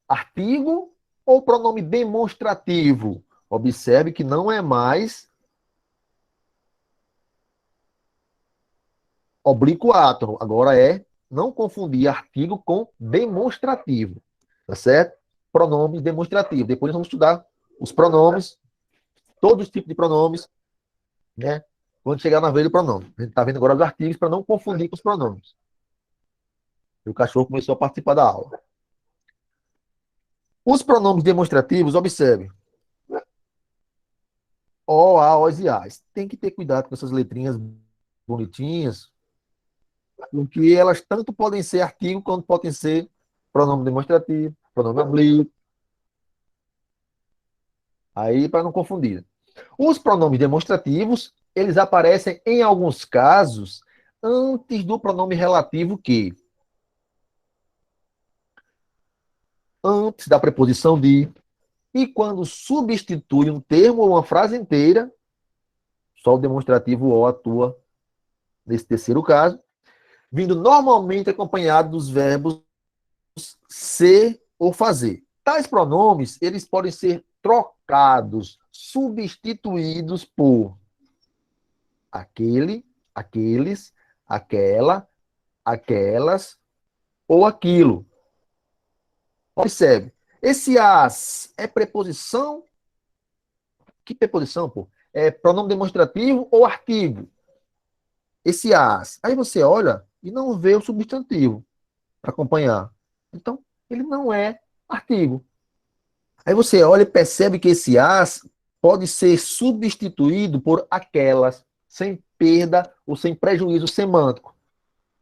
Artigo ou pronome demonstrativo? Observe que não é mais oblíquo-átono. Agora é não confundir artigo com demonstrativo. Tá certo? Pronome demonstrativo. Depois nós vamos estudar os pronomes, todos os tipos de pronomes, né? Quando chegar na vez do pronome. A gente está vendo agora os artigos para não confundir com os pronomes. E o cachorro começou a participar da aula. Os pronomes demonstrativos, observe. O, a, os e as. Tem que ter cuidado com essas letrinhas bonitinhas, porque elas tanto podem ser artigo quanto podem ser pronome demonstrativo, pronome oblíquo. Aí, para não confundir. Os pronomes demonstrativos, eles aparecem em alguns casos antes do pronome relativo que, antes da preposição de, e quando substitui um termo ou uma frase inteira, só o demonstrativo o atua nesse terceiro caso, vindo normalmente acompanhado dos verbos ser ou fazer. Tais pronomes, eles podem ser trocados, substituídos por aquele, aqueles, aquela, aquelas ou aquilo. Observe. Esse as é preposição? Que preposição, pô? É pronome demonstrativo ou artigo? Esse as. Aí você olha e não vê o substantivo para acompanhar. Então, ele não é artigo. Aí você olha e percebe que esse as pode ser substituído por aquelas, sem perda ou sem prejuízo semântico.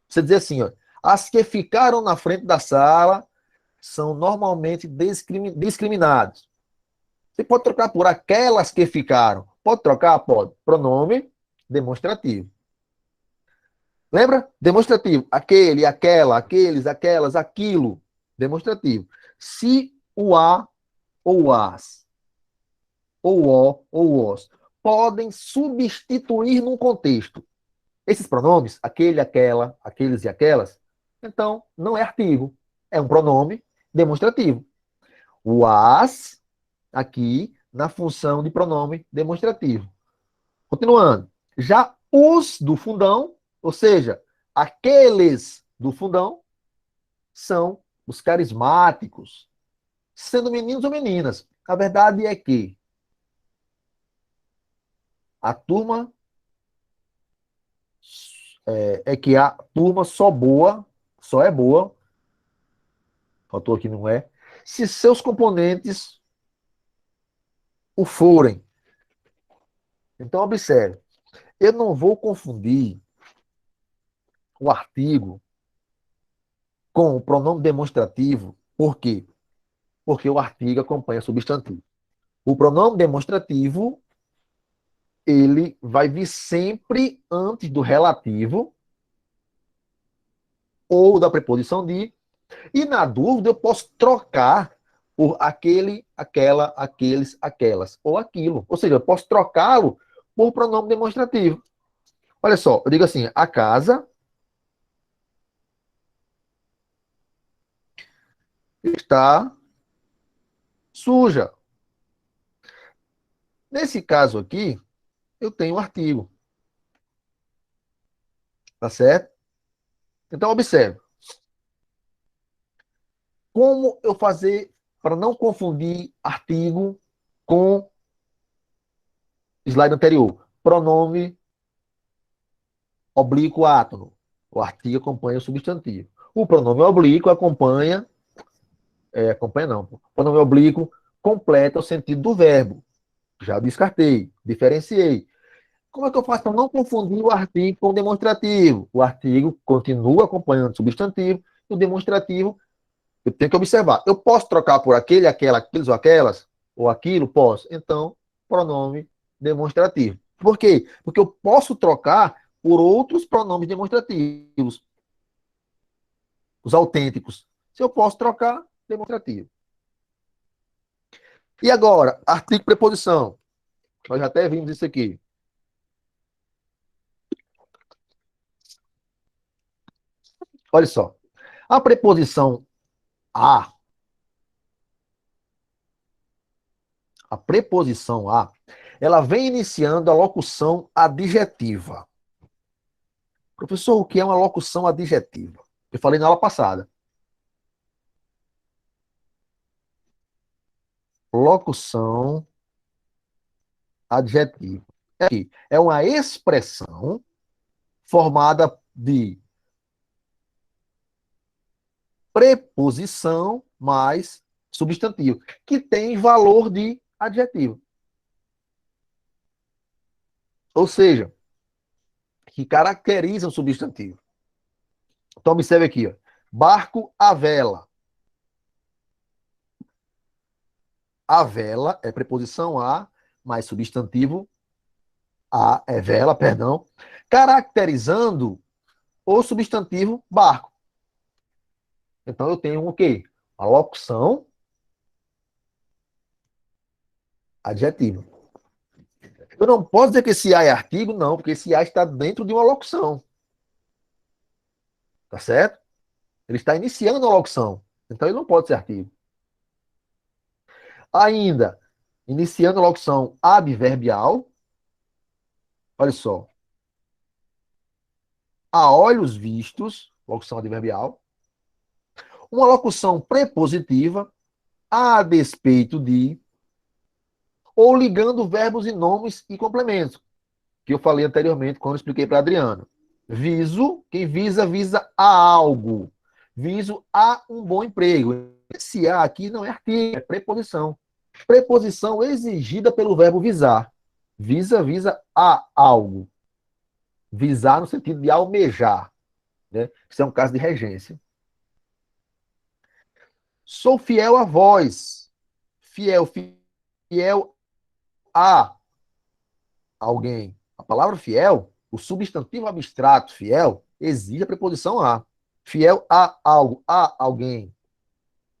Você dizer assim, ó, as que ficaram na frente da sala são normalmente discriminadas. Você pode trocar por aquelas que ficaram. Pode trocar? Pode. Pronome demonstrativo. Lembra? Demonstrativo. Aquele, aquela, aqueles, aquelas, aquilo. Demonstrativo. Se o a ou o as, ou o ou os, podem substituir num contexto esses pronomes, aquele, aquela, aqueles e aquelas, então não é artigo. É um pronome demonstrativo. O as, aqui, na função de pronome demonstrativo. Continuando. Já os do fundão, ou seja, aqueles do fundão, são os carismáticos, sendo meninos ou meninas. A verdade é que a turma é que a turma só boa, só é boa, faltou aqui não é, se seus componentes o forem. Então, observe. Eu não vou confundir o artigo com o pronome demonstrativo. Por quê? Porque o artigo acompanha o substantivo. O pronome demonstrativo, ele vai vir sempre antes do relativo ou da preposição de, e na dúvida eu posso trocar por aquele, aquela, aqueles, aquelas, ou aquilo. Ou seja, eu posso trocá-lo por pronome demonstrativo. Olha só, eu digo assim, a casa está suja. Nesse caso aqui, eu tenho um artigo, tá certo? Então, observe. Como eu fazer para não confundir artigo com slide anterior? Pronome oblíquo átono. O artigo acompanha o substantivo. O pronome oblíquo acompanha não. O pronome oblíquo completa o sentido do verbo. Já descartei, diferenciei. Como é que eu faço para não confundir o artigo com o demonstrativo? O artigo continua acompanhando o substantivo e o demonstrativo eu tenho que observar. Eu posso trocar por aquele, aquela, aqueles ou aquelas? Ou aquilo? Posso. Então, pronome demonstrativo. Por quê? Porque eu posso trocar por outros pronomes demonstrativos. Os autênticos. Se eu posso trocar, demonstrativo. E agora, artigo preposição. Nós já até vimos isso aqui. Olha só. A preposição a preposição a, ela vem iniciando a locução adjetiva. Professor, o que é uma locução adjetiva? Eu falei na aula passada. Locução adjetiva. É uma expressão formada de preposição mais substantivo, que tem valor de adjetivo. Ou seja, que caracteriza um substantivo. Então, observe aqui, ó. Barco à vela. A vela é preposição a, mais substantivo a, é vela, perdão, caracterizando o substantivo barco. Então, eu tenho o quê? A locução adjetiva. Eu não posso dizer que esse a é artigo, não, porque esse a está dentro de uma locução. Tá certo? Ele está iniciando a locução. Então, ele não pode ser artigo. Ainda, iniciando a locução adverbial. Olha só. A olhos vistos, locução adverbial. Uma locução prepositiva, a despeito de, ou ligando verbos e nomes e complementos, que eu falei anteriormente quando eu expliquei para a Adriana. Viso, quem visa, visa a algo. Viso a um bom emprego. Esse a aqui não é artigo, é preposição. Preposição exigida pelo verbo visar. Visa, visa a algo. Visar no sentido de almejar. Né? Isso é um caso de regência. Sou fiel a vós. Fiel, fiel a alguém. A palavra fiel, o substantivo abstrato fiel, exige a preposição a. Fiel a algo, a alguém.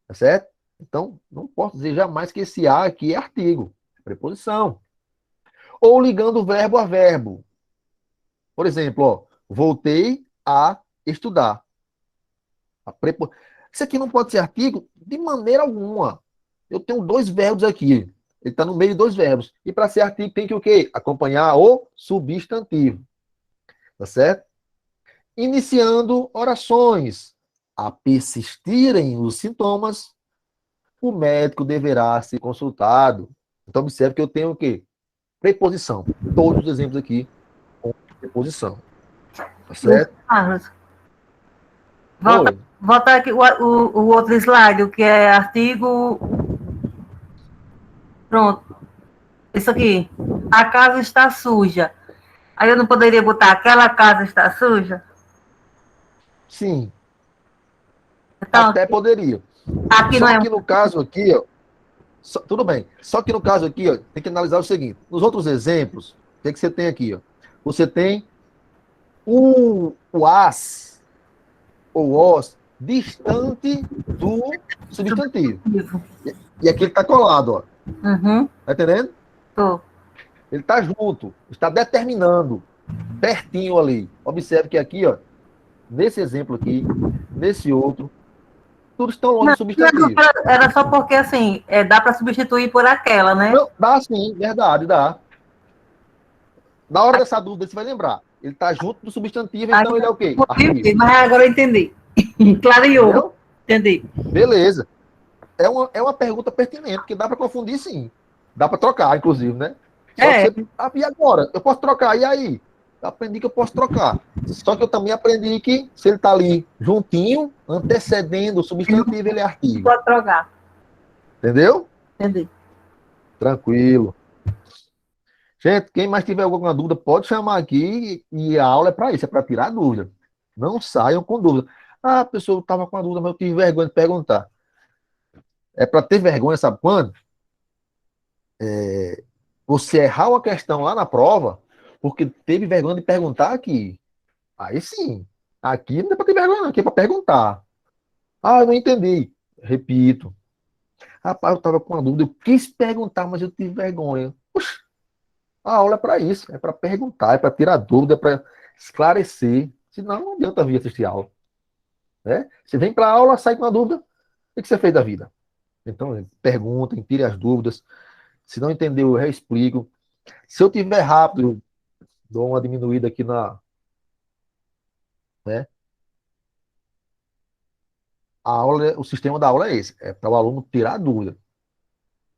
Tá certo? Então, não posso dizer jamais que esse a aqui é artigo. É preposição. Ou ligando verbo a verbo. Por exemplo, ó, voltei a estudar. Isso aqui não pode ser artigo de maneira alguma. Eu tenho dois verbos aqui. Ele está no meio de dois verbos. E para ser artigo tem que o quê? Acompanhar o substantivo. Tá certo? Iniciando orações. A persistirem os sintomas, o médico deverá ser consultado. Então, observe que eu tenho o quê? Preposição. Todos os exemplos aqui com preposição. Tá certo? Carlos, Oi. volta aqui o outro slide, o que é artigo. Pronto. Isso aqui. A casa está suja. Aí eu não poderia botar aquela casa está suja? Sim, Então, até poderia. aqui não Só é que no caso aqui, ó, tudo bem. Só que no caso aqui, ó, tem que analisar o seguinte: nos outros exemplos, o que, é que você tem aqui? Ó? Você tem o as ou os distante do substantivo. substantivo. E aqui ele está colado, ó. Uhum, Tá entendendo? tô. Ele está junto, está determinando, pertinho ali. Observe que aqui, ó, nesse exemplo aqui, nesse outro, tudo estão longe Não, do substantivo. era só porque, assim, dá para substituir por aquela, né? Não, dá sim, verdade, dá. Na hora dessa dúvida, você vai lembrar. Ele está junto do substantivo, Aí, então ele é o quê? Artigo. mas agora eu entendi. Clareou. Entendeu? Entendi. Beleza. É uma pergunta pertinente, que dá para confundir sim. Dá para trocar, inclusive, né? Só que É, você. Ah, e agora? Eu posso trocar, e aí? Eu aprendi que eu posso trocar. Só que eu também aprendi que se ele está ali juntinho, antecedendo o substantivo, ele é artigo. pode trocar. Entendeu? Entendi. Tranquilo. Gente, quem mais tiver alguma dúvida, pode chamar aqui e a aula é para isso, é para tirar dúvida. Não saiam com dúvida. Ah, a pessoa estava com a dúvida, mas eu tive vergonha de perguntar. É para ter vergonha, sabe quando? Você errar uma questão lá na prova, porque teve vergonha de perguntar aqui. Aí sim. Aqui não é para ter vergonha, não, aqui é para perguntar. Ah, eu não entendi. Repito. Rapaz, eu estava com uma dúvida, eu quis perguntar, mas eu tive vergonha. Puxa, a aula é para isso, é para perguntar, é para tirar dúvida, é para esclarecer. Senão não adianta vir assistir a aula. Né? Você vem para a aula, sai com uma dúvida, o que você fez da vida? Então, perguntem, tirem as dúvidas. Se não entendeu, eu reexplico. Se eu tiver rápido, dou uma diminuída aqui né? A aula, o sistema da aula é esse, é para o aluno tirar a dúvida,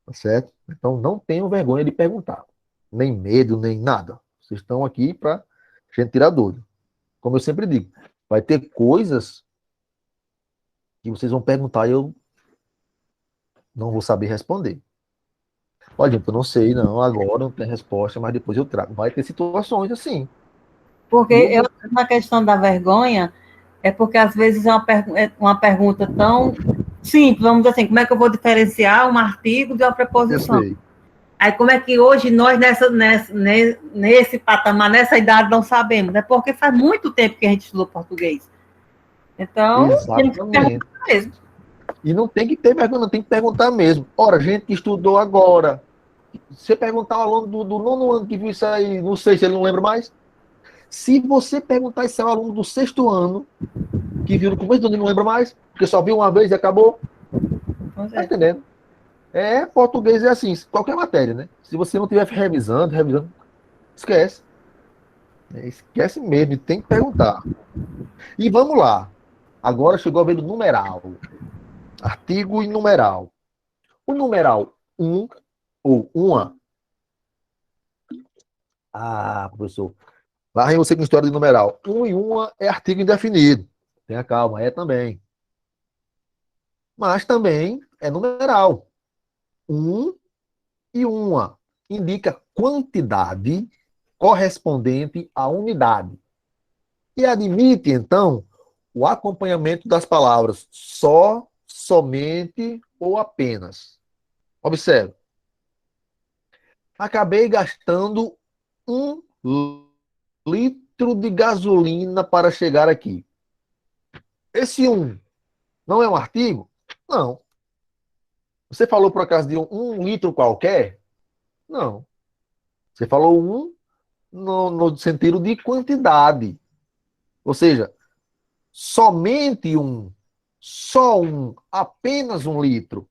tá certo? Então não tenham vergonha de perguntar, nem medo, nem nada. Vocês estão aqui para gente tirar dúvida. Como eu sempre digo, vai ter coisas que vocês vão perguntar e eu não vou saber responder. Olha, eu não sei, não, agora não tem resposta, mas depois eu trago. Vai ter situações assim. Porque E eu eu, vou. na questão da vergonha, é porque às vezes é uma pergunta tão simples, vamos dizer assim, como é que eu vou diferenciar um artigo de uma Eu preposição? sei. Aí como é que hoje nós, nesse patamar, nessa idade, não sabemos? É porque faz muito tempo que a gente estudou português. Então, temos que Exatamente. perguntar mesmo. E não tem que ter vergonha, não tem que perguntar mesmo. Ora, gente que estudou agora, se você perguntar ao aluno do nono ano que viu isso aí, não sei se ele não lembra mais. Se você perguntar isso ao aluno do sexto ano, que viu no começo do ano e não lembra mais, porque só viu uma vez e acabou, Pois tá é. entendendo? Português é assim, qualquer matéria, né? Se você não estiver revisando, esquece. Esquece mesmo, tem que perguntar. E vamos lá. Agora chegou a vez do numeral. Artigo e numeral. O numeral um ou uma. Ah, professor. Lá vem você com história de numeral. Um e uma é artigo indefinido. Tenha calma, é também. Mas também é numeral. Um e uma indica quantidade correspondente à unidade. E admite, então, o acompanhamento das palavras só, somente ou apenas. Observe. Acabei gastando 1 litro de gasolina para chegar aqui. Esse não é um artigo? Não. Você falou por acaso de um litro qualquer? Não. Você falou no sentido de quantidade. Ou seja, somente só apenas 1 litro.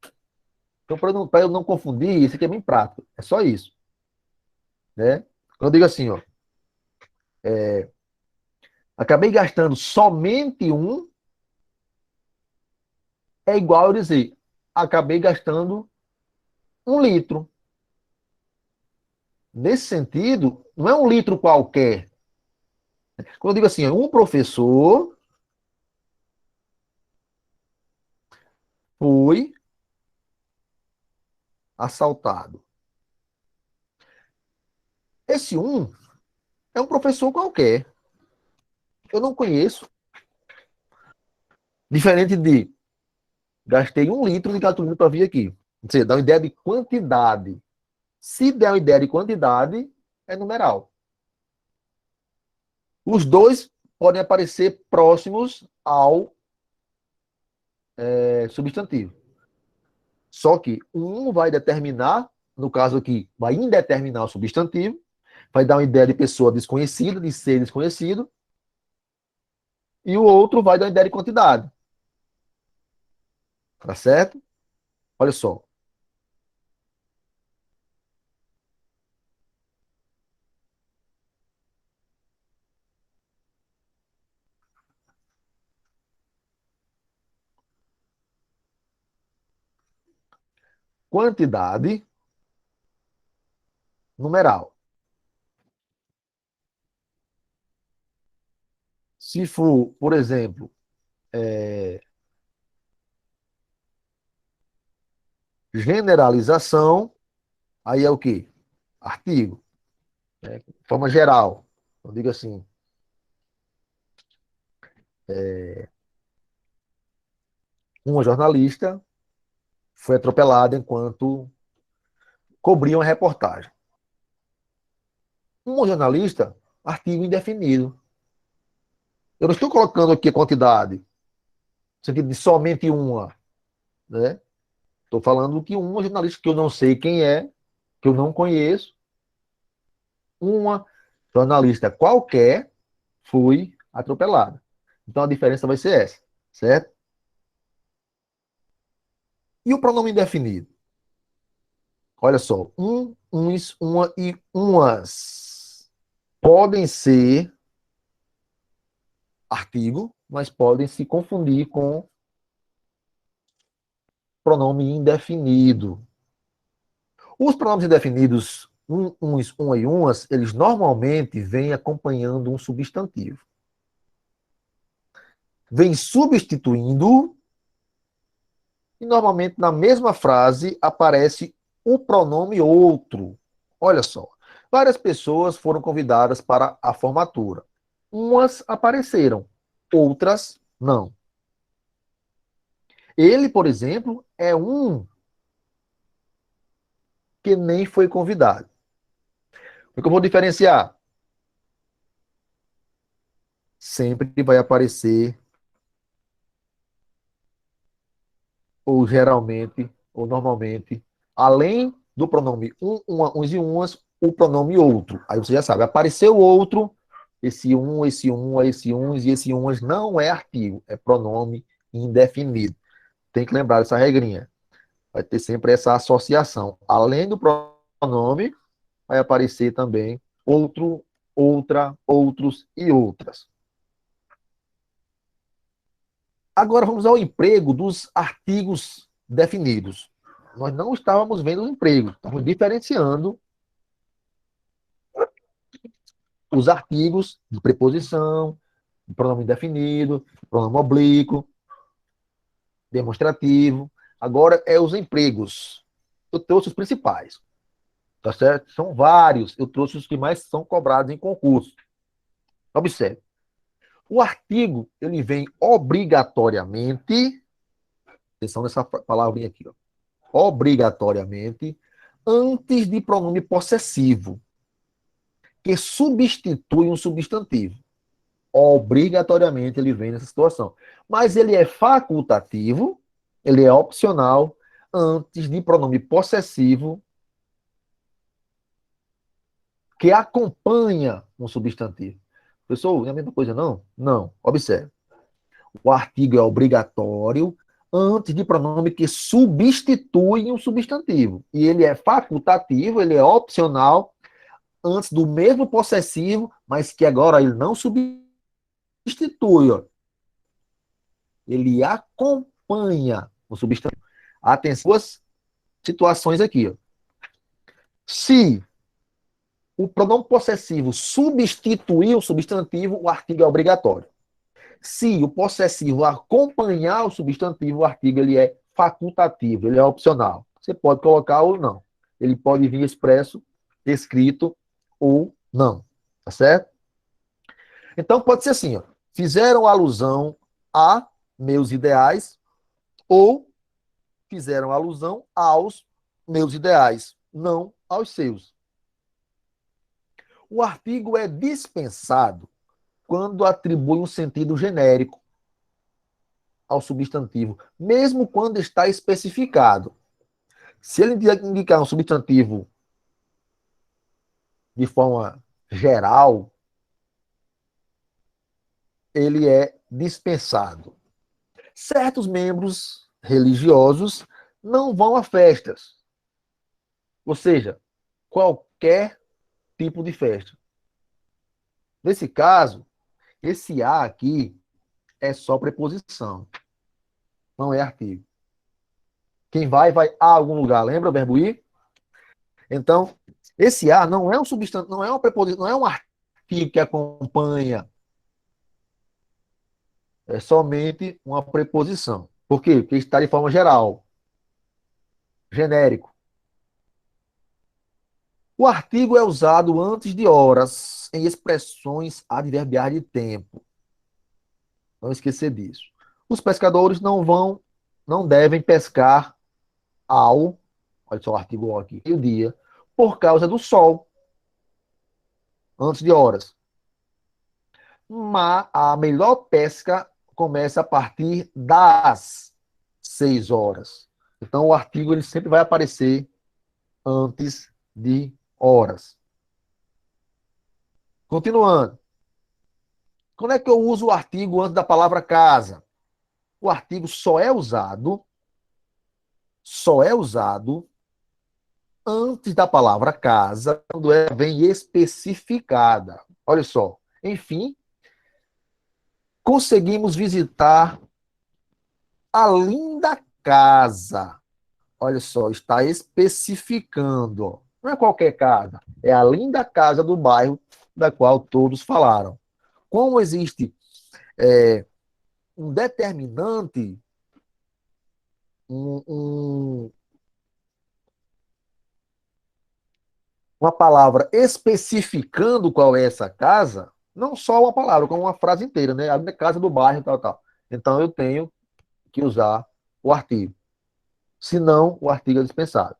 Então, para eu não confundir, isso aqui é bem prático. É só isso. Né? Quando eu digo assim, ó, acabei gastando somente é igual eu dizer, acabei gastando 1 litro. Nesse sentido, não é 1 litro qualquer. Quando eu digo assim, um professor foi assaltado. Esse um é um professor qualquer. Eu não conheço. Diferente de gastei 1 litro de gasolina para vir aqui. Você dá uma ideia de quantidade. Se der uma ideia de quantidade, é numeral. Os dois podem aparecer próximos ao substantivo. Só que um vai determinar, no caso aqui, vai indeterminar o substantivo, vai dar uma ideia de pessoa desconhecida, de ser desconhecido, e o outro vai dar uma ideia de quantidade. Tá certo? Olha só. Quantidade numeral. Se for, por exemplo, generalização, aí é o quê? Artigo, né? De forma geral. Eu digo assim, uma jornalista foi atropelada enquanto cobria uma reportagem. Uma jornalista, artigo indefinido. Eu não estou colocando aqui a quantidade, no sentido de somente uma, né? Estou falando que uma jornalista que eu não sei quem é, que eu não conheço, uma jornalista qualquer foi atropelada. Então a diferença vai ser essa, certo? E o pronome indefinido? Olha só, uns, uma e umas podem ser artigo, mas podem se confundir com pronome indefinido. Os pronomes indefinidos, uns, uma e umas, eles normalmente vêm acompanhando um substantivo. Vem substituindo e normalmente na mesma frase aparece o pronome outro. Olha só, várias pessoas foram convidadas para a formatura. Umas apareceram, outras não. Ele, por exemplo, é um que nem foi convidado. O que eu vou diferenciar? Sempre vai aparecer, ou geralmente, ou normalmente, além do pronome uns e umas, o pronome outro. Aí você já sabe, apareceu outro, esse uns e esse umas não é artigo, é pronome indefinido. Tem que lembrar dessa regrinha. Vai ter sempre essa associação. Além do pronome, vai aparecer também outro, outra, outros e outras. Agora vamos ao emprego dos artigos definidos. Nós não estávamos vendo o emprego, estamos diferenciando os artigos de preposição, de pronome indefinido, pronome oblíquo, demonstrativo. Agora é os empregos. Eu trouxe os principais, tá certo? São vários. Eu trouxe os que mais são cobrados em concurso. Observe. O artigo, ele vem obrigatoriamente, atenção nessa palavrinha aqui, ó, obrigatoriamente, antes de pronome possessivo, que substitui um substantivo. Obrigatoriamente ele vem nessa situação. Mas ele é facultativo, ele é opcional, antes de pronome possessivo, que acompanha um substantivo. Professor, não é a mesma coisa, não? Não. Observe. O artigo é obrigatório antes de pronome que substitui um substantivo. E ele é facultativo, ele é opcional, antes do mesmo possessivo, mas que agora ele não substitui. Ó. Ele acompanha o substantivo. Atenção, duas situações aqui. Ó. Se o pronome possessivo substituir o substantivo, o artigo é obrigatório. Se o possessivo acompanhar o substantivo, o artigo ele é facultativo, ele é opcional. Você pode colocar ou não. Ele pode vir expresso, escrito ou não. Tá certo? Então pode ser assim, ó. Fizeram alusão a meus ideais ou fizeram alusão aos meus ideais, não aos seus. O artigo é dispensado quando atribui um sentido genérico ao substantivo, mesmo quando está especificado. Se ele indicar um substantivo de forma geral, ele é dispensado. Certos membros religiosos não vão a festas, ou seja, qualquer tipo de festa. Nesse caso, esse a aqui é só preposição, não é artigo. Quem vai, vai a algum lugar. Lembra o verbo ir? Então, esse a não é um substantivo, não é uma preposição, não é um artigo que acompanha. É somente uma preposição. Por quê? Porque está de forma geral, genérico. O artigo é usado antes de horas em expressões adverbiais de tempo. Não esquecer disso. Os pescadores não devem pescar ao, olha só o artigo aqui, meio-dia, por causa do sol, antes de horas. Mas a melhor pesca começa a partir das 6 horas. Então o artigo ele sempre vai aparecer antes de horas. Continuando. Quando é que eu uso o artigo antes da palavra casa? O artigo só é usado antes da palavra casa, quando ela vem especificada. Olha só. Enfim, conseguimos visitar a linda casa. Olha só, está especificando. Não é qualquer casa, é a linda casa do bairro da qual todos falaram. Como existe um determinante, um, um, uma palavra especificando qual é essa casa, não só uma palavra, como uma frase inteira, né? A minha casa do bairro, tal, tal. Então eu tenho que usar o artigo. Senão, o artigo é dispensado.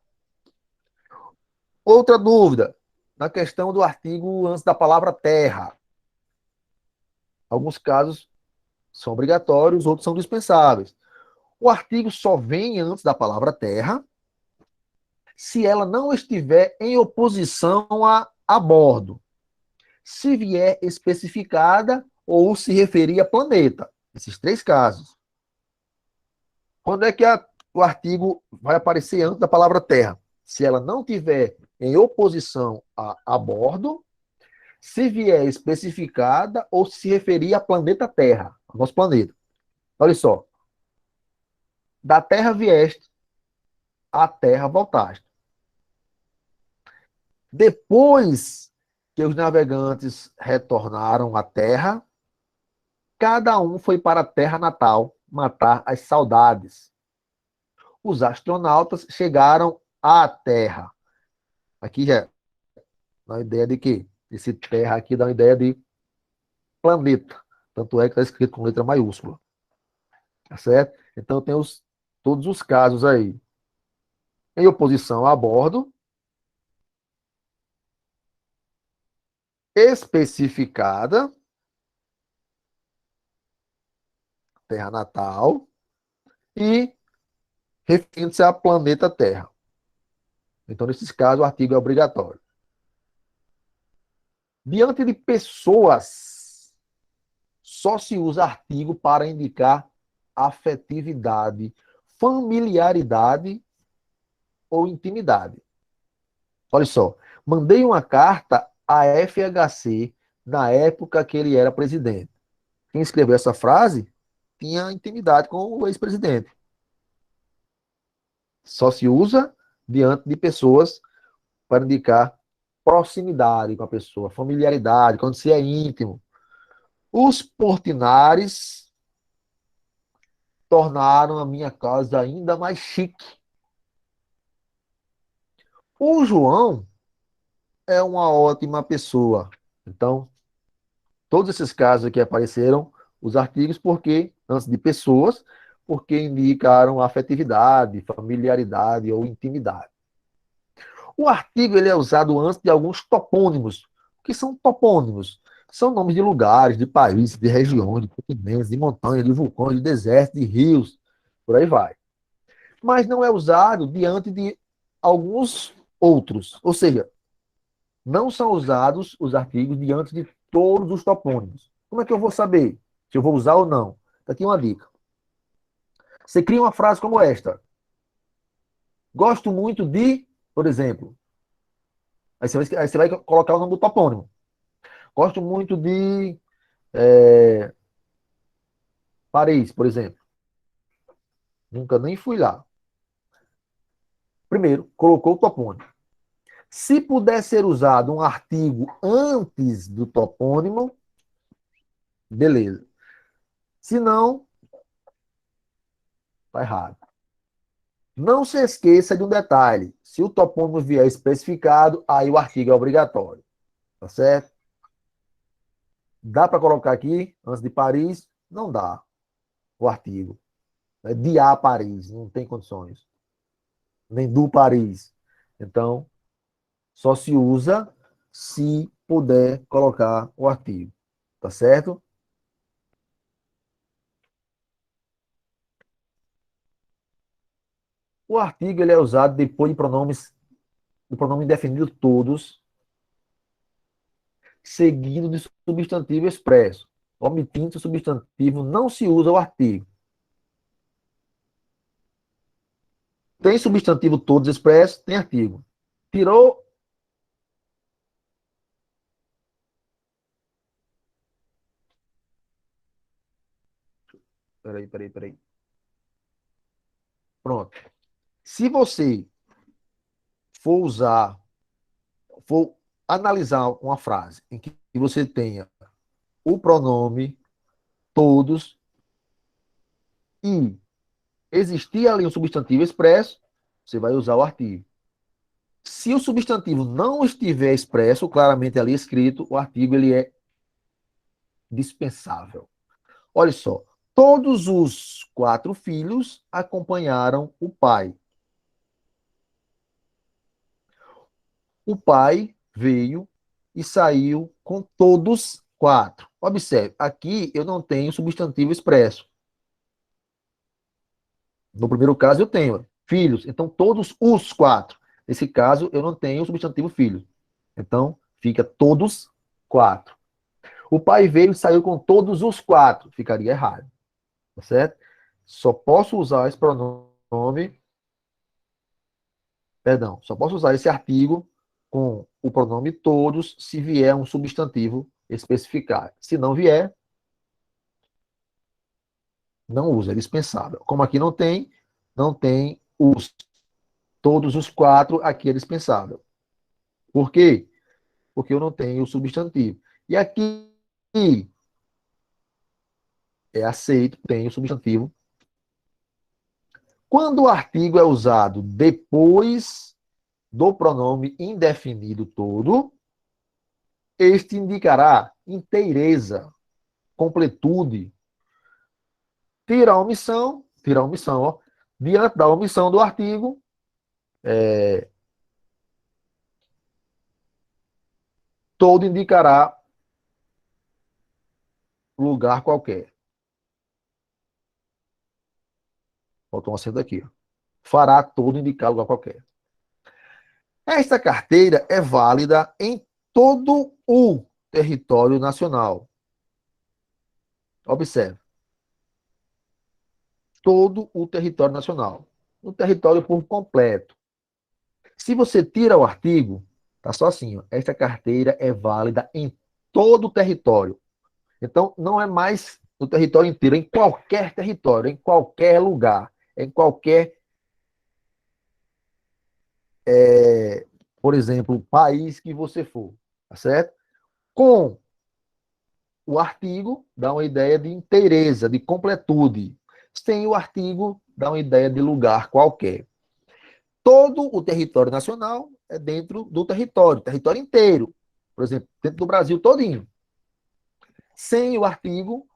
Outra dúvida, na questão do artigo antes da palavra terra. Alguns casos são obrigatórios, outros são dispensáveis. O artigo só vem antes da palavra terra se ela não estiver em oposição a bordo, se vier especificada ou se referir a planeta. Esses três casos. Quando é que o artigo vai aparecer antes da palavra terra? Se ela não tiver em oposição a bordo, se vier especificada ou se referir a planeta Terra, ao nosso planeta. Olha só. Da Terra vieste, à Terra voltaste. Depois que os navegantes retornaram à Terra, cada um foi para a Terra natal matar as saudades. Os astronautas chegaram à Terra. Aqui já dá uma ideia de quê? Esse Terra aqui dá uma ideia de planeta. Tanto é que está escrito com letra maiúscula. Tá certo? Então tem todos os casos aí. Em oposição a bordo, especificada, terra natal, e referindo-se a planeta Terra. Então, nesses casos, o artigo é obrigatório. Diante de pessoas, só se usa artigo para indicar afetividade, familiaridade ou intimidade. Olha só, mandei uma carta à FHC na época que ele era presidente. Quem escreveu essa frase tinha intimidade com o ex-presidente. Só se usa diante de pessoas para indicar proximidade com a pessoa, familiaridade, quando se é íntimo. Os Portinares tornaram a minha casa ainda mais chique. O João é uma ótima pessoa. Então, todos esses casos aqui apareceram os artigos porque, antes de pessoas, porque indicaram afetividade, familiaridade ou intimidade. O artigo ele é usado antes de alguns topônimos. O que são topônimos? São nomes de lugares, de países, de regiões, de continentes, de montanhas, de vulcões, de desertos, de rios, por aí vai. Mas não é usado diante de alguns outros. Ou seja, não são usados os artigos diante de todos os topônimos. Como é que eu vou saber se eu vou usar ou não? Está aqui uma dica. Você cria uma frase como esta. Gosto muito de, por exemplo. Aí você vai colocar o nome do topônimo. Gosto muito de Paris, por exemplo. Nunca nem fui lá. Primeiro, colocou o topônimo. Se puder ser usado um artigo antes do topônimo, beleza. Se não, está errado. Não se esqueça de um detalhe. Se o topônimo vier especificado, aí o artigo é obrigatório. Tá certo? Dá para colocar aqui, antes de Paris? Não dá. O artigo. É de a Paris, não tem condições. Nem do Paris. Então, só se usa se puder colocar o artigo. Tá certo? O artigo ele é usado depois de pronomes, do pronome indefinido todos, seguido de substantivo expresso. Omitindo o substantivo, não se usa o artigo. Tem substantivo todos expresso, tem artigo. Tirou. Peraí. Pronto. Se você for analisar uma frase em que você tenha o pronome todos e existir ali um substantivo expresso, você vai usar o artigo. Se o substantivo não estiver expresso, claramente ali escrito, o artigo ele é dispensável. Olha só, todos os 4 filhos acompanharam o pai. O pai veio e saiu com todos 4. Observe, aqui eu não tenho substantivo expresso. No primeiro caso eu tenho filhos, então todos os 4. Nesse caso eu não tenho substantivo filho. Então fica todos 4. O pai veio e saiu com todos os 4. Ficaria errado. Tá certo? Só posso usar esse pronome. Perdão, só posso usar esse artigo com o pronome todos se vier um substantivo especificado. Se não vier, não usa, é dispensável. Como aqui não tem todos os 4, aqui é dispensável. Por quê? Porque eu não tenho o substantivo. E aqui é aceito, tem o substantivo. Quando o artigo é usado depois do pronome indefinido todo, este indicará inteireza, completude. Tira a omissão, ó. Diante da omissão do artigo, todo indicará lugar qualquer. Faltou um acento aqui. Ó. Fará todo indicar lugar qualquer. Esta carteira é válida em todo o território nacional. Observe. Todo o território nacional. O território por completo. Se você tira o artigo, tá só assim, ó, esta carteira é válida em todo o território. Então, não é mais no território inteiro, em qualquer território, em qualquer lugar, em qualquer, por exemplo, país que você for, tá certo? Com o artigo, dá uma ideia de inteireza, de completude. Sem o artigo, dá uma ideia de lugar qualquer. Todo o território nacional é dentro do território inteiro. Por exemplo, dentro do Brasil todinho. Sem o artigo,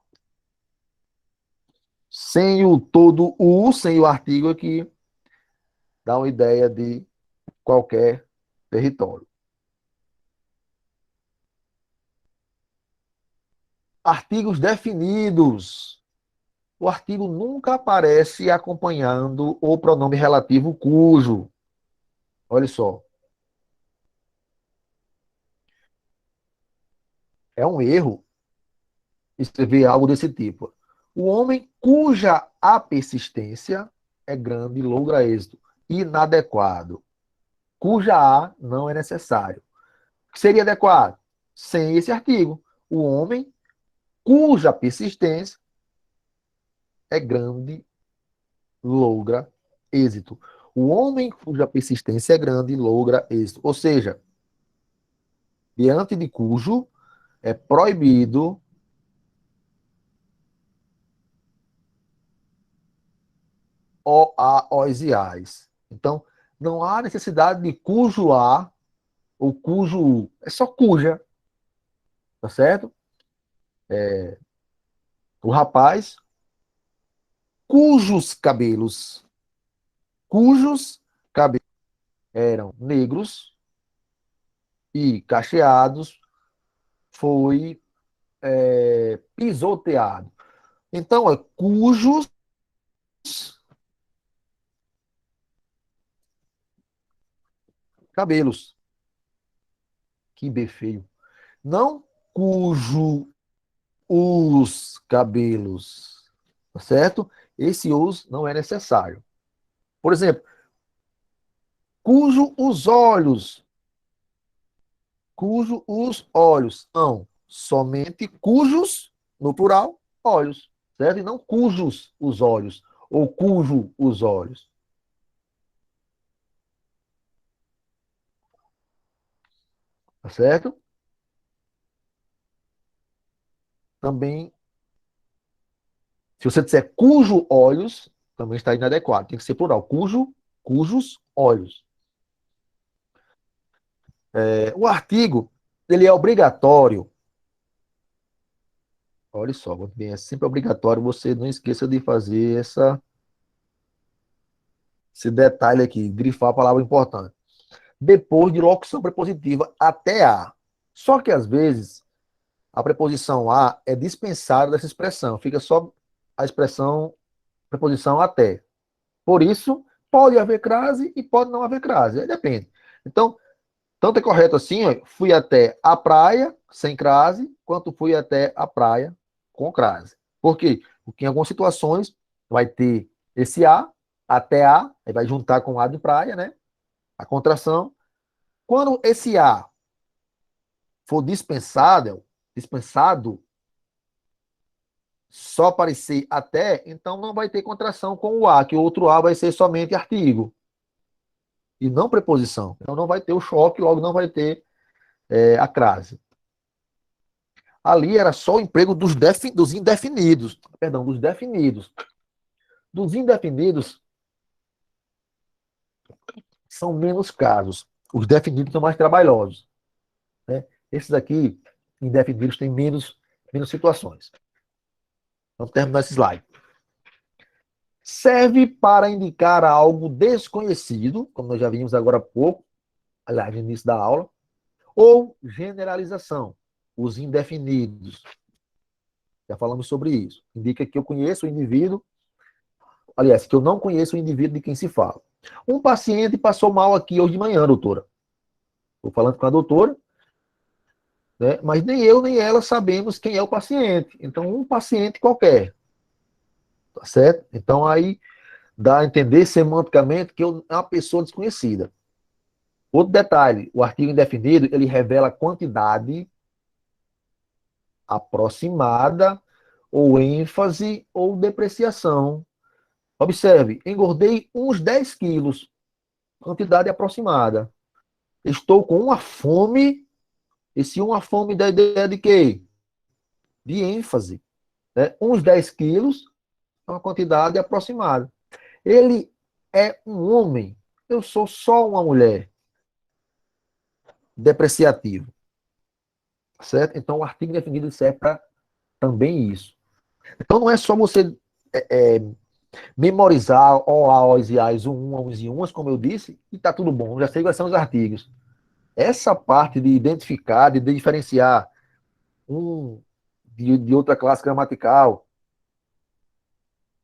sem o todo o, sem o artigo aqui, dá uma ideia de qualquer território. Artigos definidos. O artigo nunca aparece acompanhando o pronome relativo cujo. Olha só. É um erro escrever algo desse tipo. O homem cuja a persistência é grande logra êxito. Inadequado. Cuja a não é necessário. O que seria adequado? Sem esse artigo. O homem cuja persistência é grande logra êxito. O homem cuja persistência é grande logra êxito. Ou seja, diante de cujo é proibido o, a, os e as. Então, não há necessidade de cujo a ou cujo u. É só cuja. Tá certo? O rapaz cujos cabelos eram negros e cacheados, foi pisoteado. Então, é cujos cabelos. Que B feio. Não cujo os cabelos. Tá certo? Esse os não é necessário. Por exemplo, cujo os olhos. Cujo os olhos. Não. Somente cujos, no plural, olhos. Certo? E não cujos os olhos. Ou cujo os olhos. Tá certo? Também, se você disser cujo olhos, também está inadequado. Tem que ser plural. Cujos olhos. O artigo, ele é obrigatório. Olha só, bem, é sempre obrigatório, você não esqueça de fazer esse detalhe aqui, grifar a palavra importante. Depois de locução prepositiva até a. Só que, às vezes, a preposição a é dispensada dessa expressão, fica só a expressão, preposição até. Por isso, pode haver crase e pode não haver crase, aí depende. Então, tanto é correto assim, ó, fui até a praia sem crase, quanto fui até a praia com crase. Por quê? Porque em algumas situações vai ter esse a, até a, aí vai juntar com a de praia, né? A contração. Quando esse a for dispensado, só aparecer até, então não vai ter contração com o a, que o outro a vai ser somente artigo e não preposição. Então não vai ter o choque, logo não vai ter a crase. Ali era só o emprego dos indefinidos. Perdão, dos definidos. Dos indefinidos são menos casos. Os definidos são mais trabalhosos. Né? Esses aqui, indefinidos, têm menos situações. Vamos terminar esse slide. Serve para indicar algo desconhecido, como nós já vimos agora há pouco, aliás, no início da aula, ou generalização, os indefinidos. Já falamos sobre isso. Indica que eu conheço o indivíduo, aliás, que eu não conheço o indivíduo de quem se fala. Um paciente passou mal aqui hoje de manhã, doutora. Estou falando com a doutora, né? Mas nem eu nem ela sabemos quem é o paciente. Então, um paciente qualquer. Tá certo? Então, aí dá a entender semanticamente que é uma pessoa desconhecida. Outro detalhe, o artigo indefinido, ele revela quantidade aproximada, ou ênfase, ou depreciação. Observe, engordei uns 10 quilos, quantidade aproximada. Estou com uma fome, esse uma fome da ideia de quê? De ênfase. Né? Uns 10 quilos é uma quantidade aproximada. Ele é um homem, eu sou só uma mulher. depreciativo. Certo? Então, o artigo indefinido serve para também isso. Então, não é só você memorizar o, a, os e as, o um, os e umas, como eu disse, e está tudo bom, já sei quais são os artigos. Essa parte de identificar, de diferenciar um de outra classe gramatical,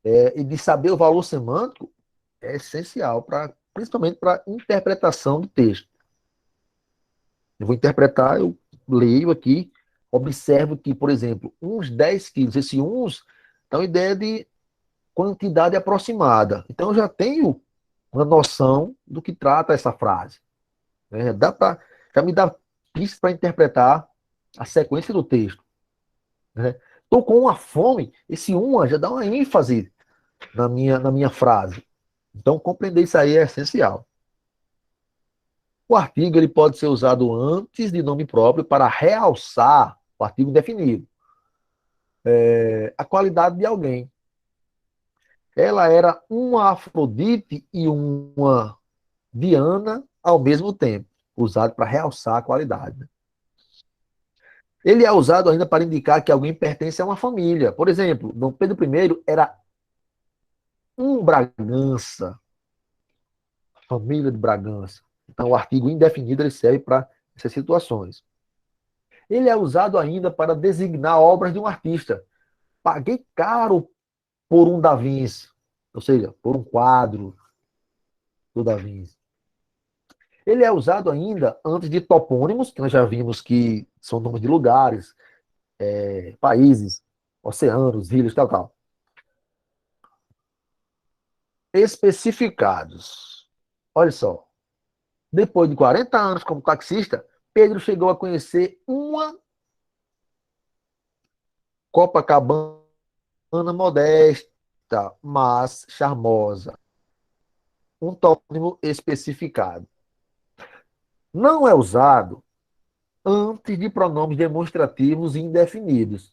e de saber o valor semântico, é essencial, principalmente para interpretação do texto. Eu vou interpretar, eu leio aqui, observo que, por exemplo, uns 10 quilos, esse uns dá uma ideia de quantidade aproximada. Então, eu já tenho uma noção do que trata essa frase. Né? Já me dá pistas para interpretar a sequência do texto. Né? Estou com uma fome, esse uma já dá uma ênfase na minha frase. Então, compreender isso aí é essencial. O artigo ele pode ser usado antes de nome próprio para realçar o artigo definido. A qualidade de alguém. Ela era uma Afrodite e uma Diana ao mesmo tempo, usado para realçar a qualidade. Ele é usado ainda para indicar que alguém pertence a uma família. Por exemplo, Dom Pedro I era um Bragança, família de Bragança. Então, o artigo indefinido ele serve para essas situações. Ele é usado ainda para designar obras de um artista. Paguei caro por um Da Vinci, ou seja, por um quadro do Da Vinci. Ele é usado ainda antes de topônimos, que nós já vimos que são nomes de lugares, países, oceanos, ilhas, tal, tal. Especificados. Olha só. Depois de 40 anos como taxista, Pedro chegou a conhecer uma Copacabana modesta, mas charmosa. Um topônimo especificado. Não é usado antes de pronomes demonstrativos indefinidos,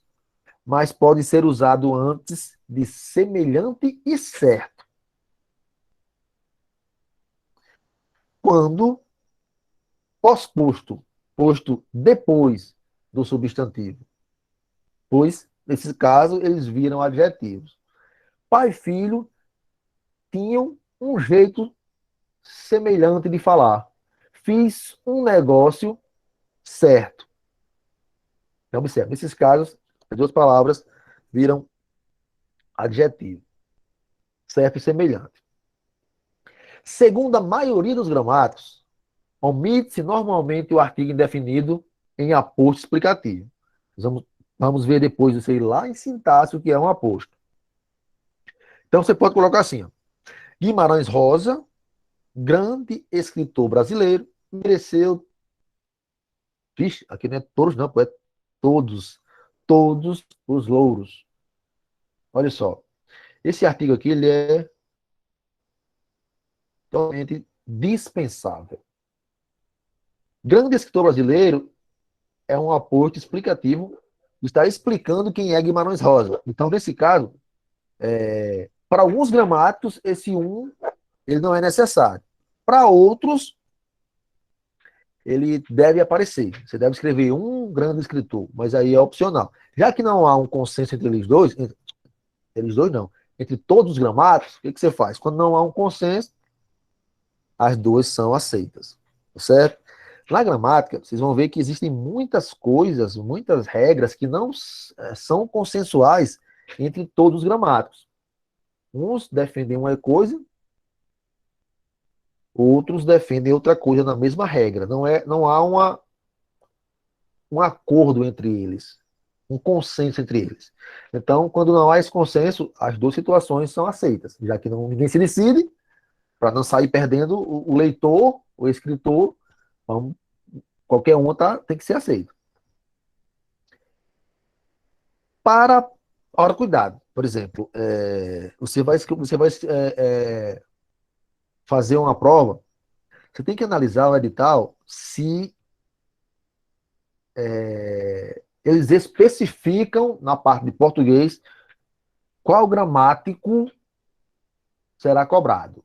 mas pode ser usado antes de semelhante e certo. Quando posto depois do substantivo, pois, nesse caso, eles viram adjetivos. Pai e filho tinham um jeito semelhante de falar. Fiz um negócio certo. Então, observe, nesses casos, as duas palavras viram adjetivo. Certo e semelhante. Segundo a maioria dos gramáticos, omite-se normalmente o artigo indefinido em aposto explicativo. Vamos ver depois isso aí lá em sintaxe o que é um aposto. Então você pode colocar assim, ó, Guimarães Rosa, grande escritor brasileiro, mereceu, vixe, aqui não é todos não, é todos os louros. Olha só, esse artigo aqui ele é totalmente dispensável. Grande escritor brasileiro é um aposto explicativo, está explicando quem é Guimarães Rosa. Então, nesse caso, para alguns gramáticos, esse um ele não é necessário. Para outros, ele deve aparecer. Você deve escrever um grande escritor, mas aí é opcional. Já que não há um consenso entre eles dois não, entre todos os gramáticos, o que você faz? Quando não há um consenso, as duas são aceitas, certo? Na gramática, vocês vão ver que existem muitas coisas, muitas regras que não são consensuais entre todos os gramáticos. Uns defendem uma coisa, outros defendem outra coisa na mesma regra. Não há um acordo entre eles, um consenso entre eles. Então, quando não há esse consenso, as duas situações são aceitas, já que ninguém se decide, para não sair perdendo o leitor, o escritor, qualquer um tem que ser aceito. Ora, cuidado. Por exemplo, você vai fazer uma prova, você tem que analisar o edital se eles especificam na parte de português qual gramático será cobrado.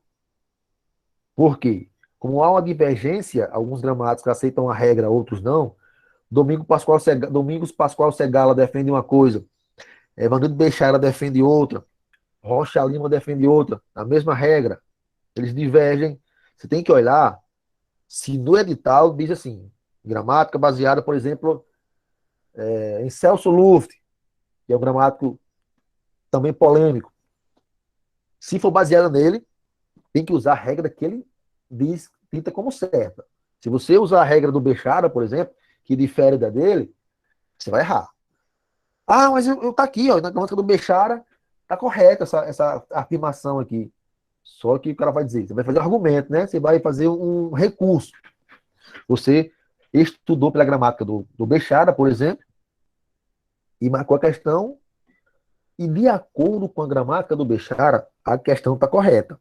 Por quê? Como há uma divergência, alguns gramáticos aceitam a regra, outros não. Domingos Pascoal Segala defende uma coisa, Evandro Bechara defende outra, Rocha Lima defende outra, a mesma regra. Eles divergem. Você tem que olhar se no edital diz assim, gramática baseada, por exemplo, em Celso Luft, que é um gramático também polêmico. Se for baseada nele, tem que usar a regra que ele diz, dita como certa. Se você usar a regra do Bechara, por exemplo, que difere da dele, você vai errar. Ah, mas eu tá aqui, ó, na gramática do Bechara, tá correta essa afirmação aqui. Só que o cara vai dizer, você vai fazer um argumento, né? Você vai fazer um recurso. Você estudou pela gramática do Bechara, por exemplo, e marcou a questão, e de acordo com a gramática do Bechara, a questão está correta.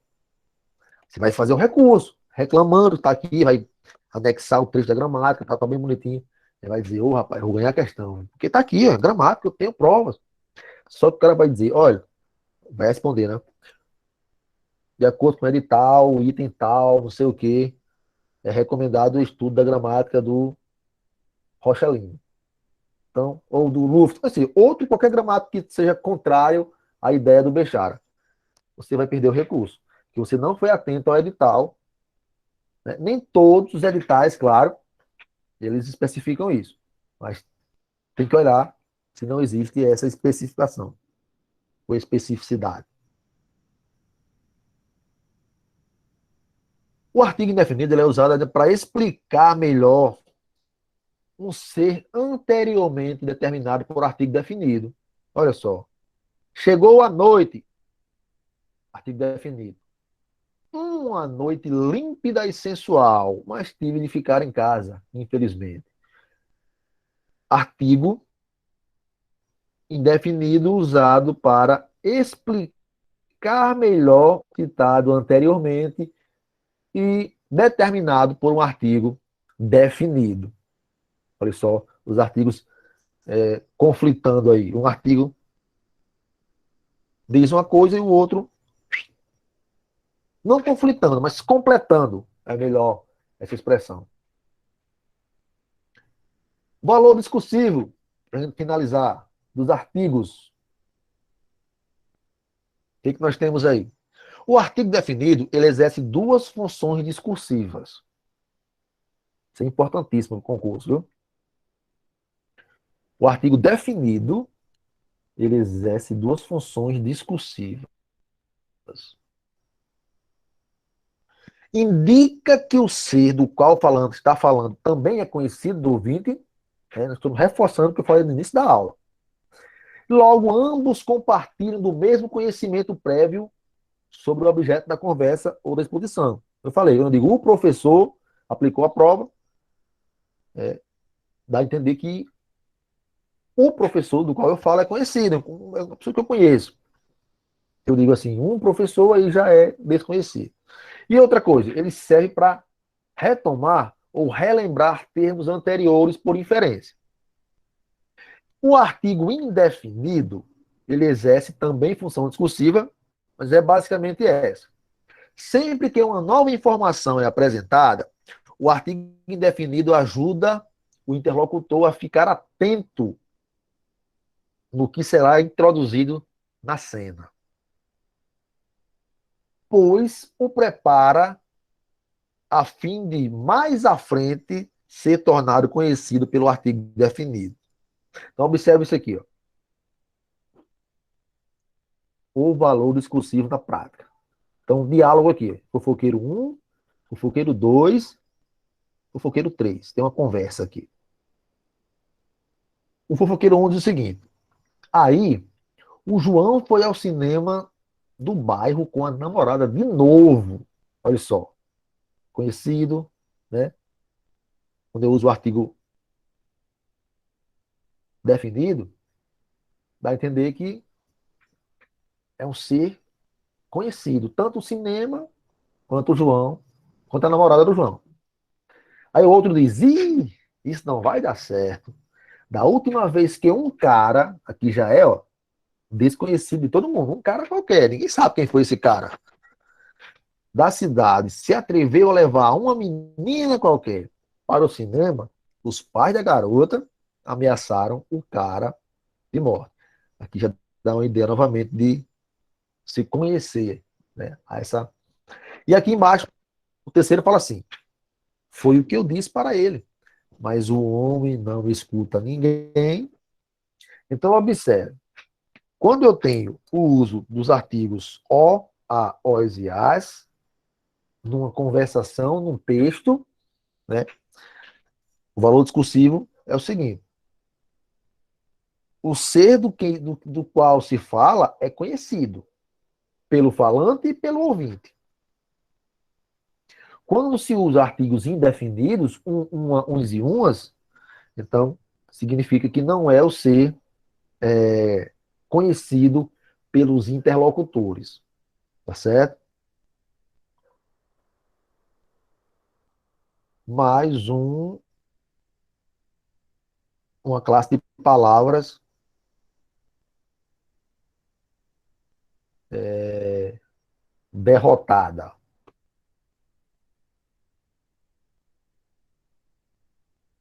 Você vai fazer um recurso, reclamando, está aqui, vai anexar o trecho da gramática, tá bem bonitinho. Você vai dizer, rapaz, eu vou ganhar a questão. Porque está aqui, ó, gramática, eu tenho provas. Só que o cara vai dizer, olha, vai responder, né? De acordo com o edital, item tal, não sei o quê, é recomendado o estudo da gramática do Rocha Lima. Então, ou do Luft, assim, outro qualquer gramático que seja contrário à ideia do Bechara. Você vai perder o recurso. Que você não foi atento ao edital. Né? Nem todos os editais, claro, eles especificam isso. Mas tem que olhar se não existe essa especificação ou especificidade. O artigo indefinido ele é usado para explicar melhor um ser anteriormente determinado por artigo definido. Olha só. Chegou a noite. Artigo definido. Uma noite límpida e sensual, mas tive de ficar em casa, infelizmente. Artigo indefinido usado para explicar melhor o citado anteriormente e determinado por um artigo definido. Olha só, os artigos conflitando aí. Um artigo diz uma coisa e o outro não conflitando, mas completando. É melhor essa expressão. Valor discursivo, para a gente finalizar, dos artigos. O que nós temos aí? O artigo definido, ele exerce duas funções discursivas. Isso é importantíssimo no concurso, viu? O artigo definido, ele exerce duas funções discursivas. Indica que o ser do qual o falante está falando também é conhecido do ouvinte. Nós estamos reforçando o que eu falei no início da aula. Logo, ambos compartilham do mesmo conhecimento prévio sobre o objeto da conversa ou da exposição. Eu falei, eu não digo, o professor aplicou a prova, dá a entender que o professor do qual eu falo é conhecido, é uma pessoa que eu conheço. Eu digo assim, um professor aí já é desconhecido. E outra coisa, ele serve para retomar ou relembrar termos anteriores por inferência. O artigo indefinido, ele exerce também função discursiva, mas é basicamente essa. Sempre que uma nova informação é apresentada, o artigo indefinido ajuda o interlocutor a ficar atento no que será introduzido na cena. Pois o prepara a fim de, mais à frente, ser tornado conhecido pelo artigo definido. Então, observe isso aqui. Ó. O valor discursivo na prática. Então, diálogo aqui. Fofoqueiro 1, fofoqueiro 2, fofoqueiro 3. Tem uma conversa aqui. O fofoqueiro 1 diz o seguinte. Aí, o João foi ao cinema do bairro com a namorada de novo. Olha só. Conhecido, né? Quando eu uso o artigo definido, dá a entender que é um ser conhecido. Tanto o cinema, quanto o João, quanto a namorada do João. Aí o outro diz, isso não vai dar certo. Da última vez que um cara, aqui já é, ó, desconhecido de todo mundo, um cara qualquer, ninguém sabe quem foi esse cara. da cidade se atreveu a levar uma menina qualquer para o cinema, os pais da garota ameaçaram o cara de morte. Aqui já dá uma ideia novamente de se conhecer, né? E aqui embaixo, o terceiro fala assim: foi o que eu disse para ele, mas o homem não escuta ninguém. Então, observe, quando eu tenho o uso dos artigos o, a, os e as, numa conversação, num texto, né? O valor discursivo é o seguinte: o ser do qual se fala é conhecido pelo falante e pelo ouvinte. Quando se usa artigos indefinidos, uns e umas, então significa que não é o ser conhecido pelos interlocutores. Tá certo? Mais uma classe de palavras derrotada.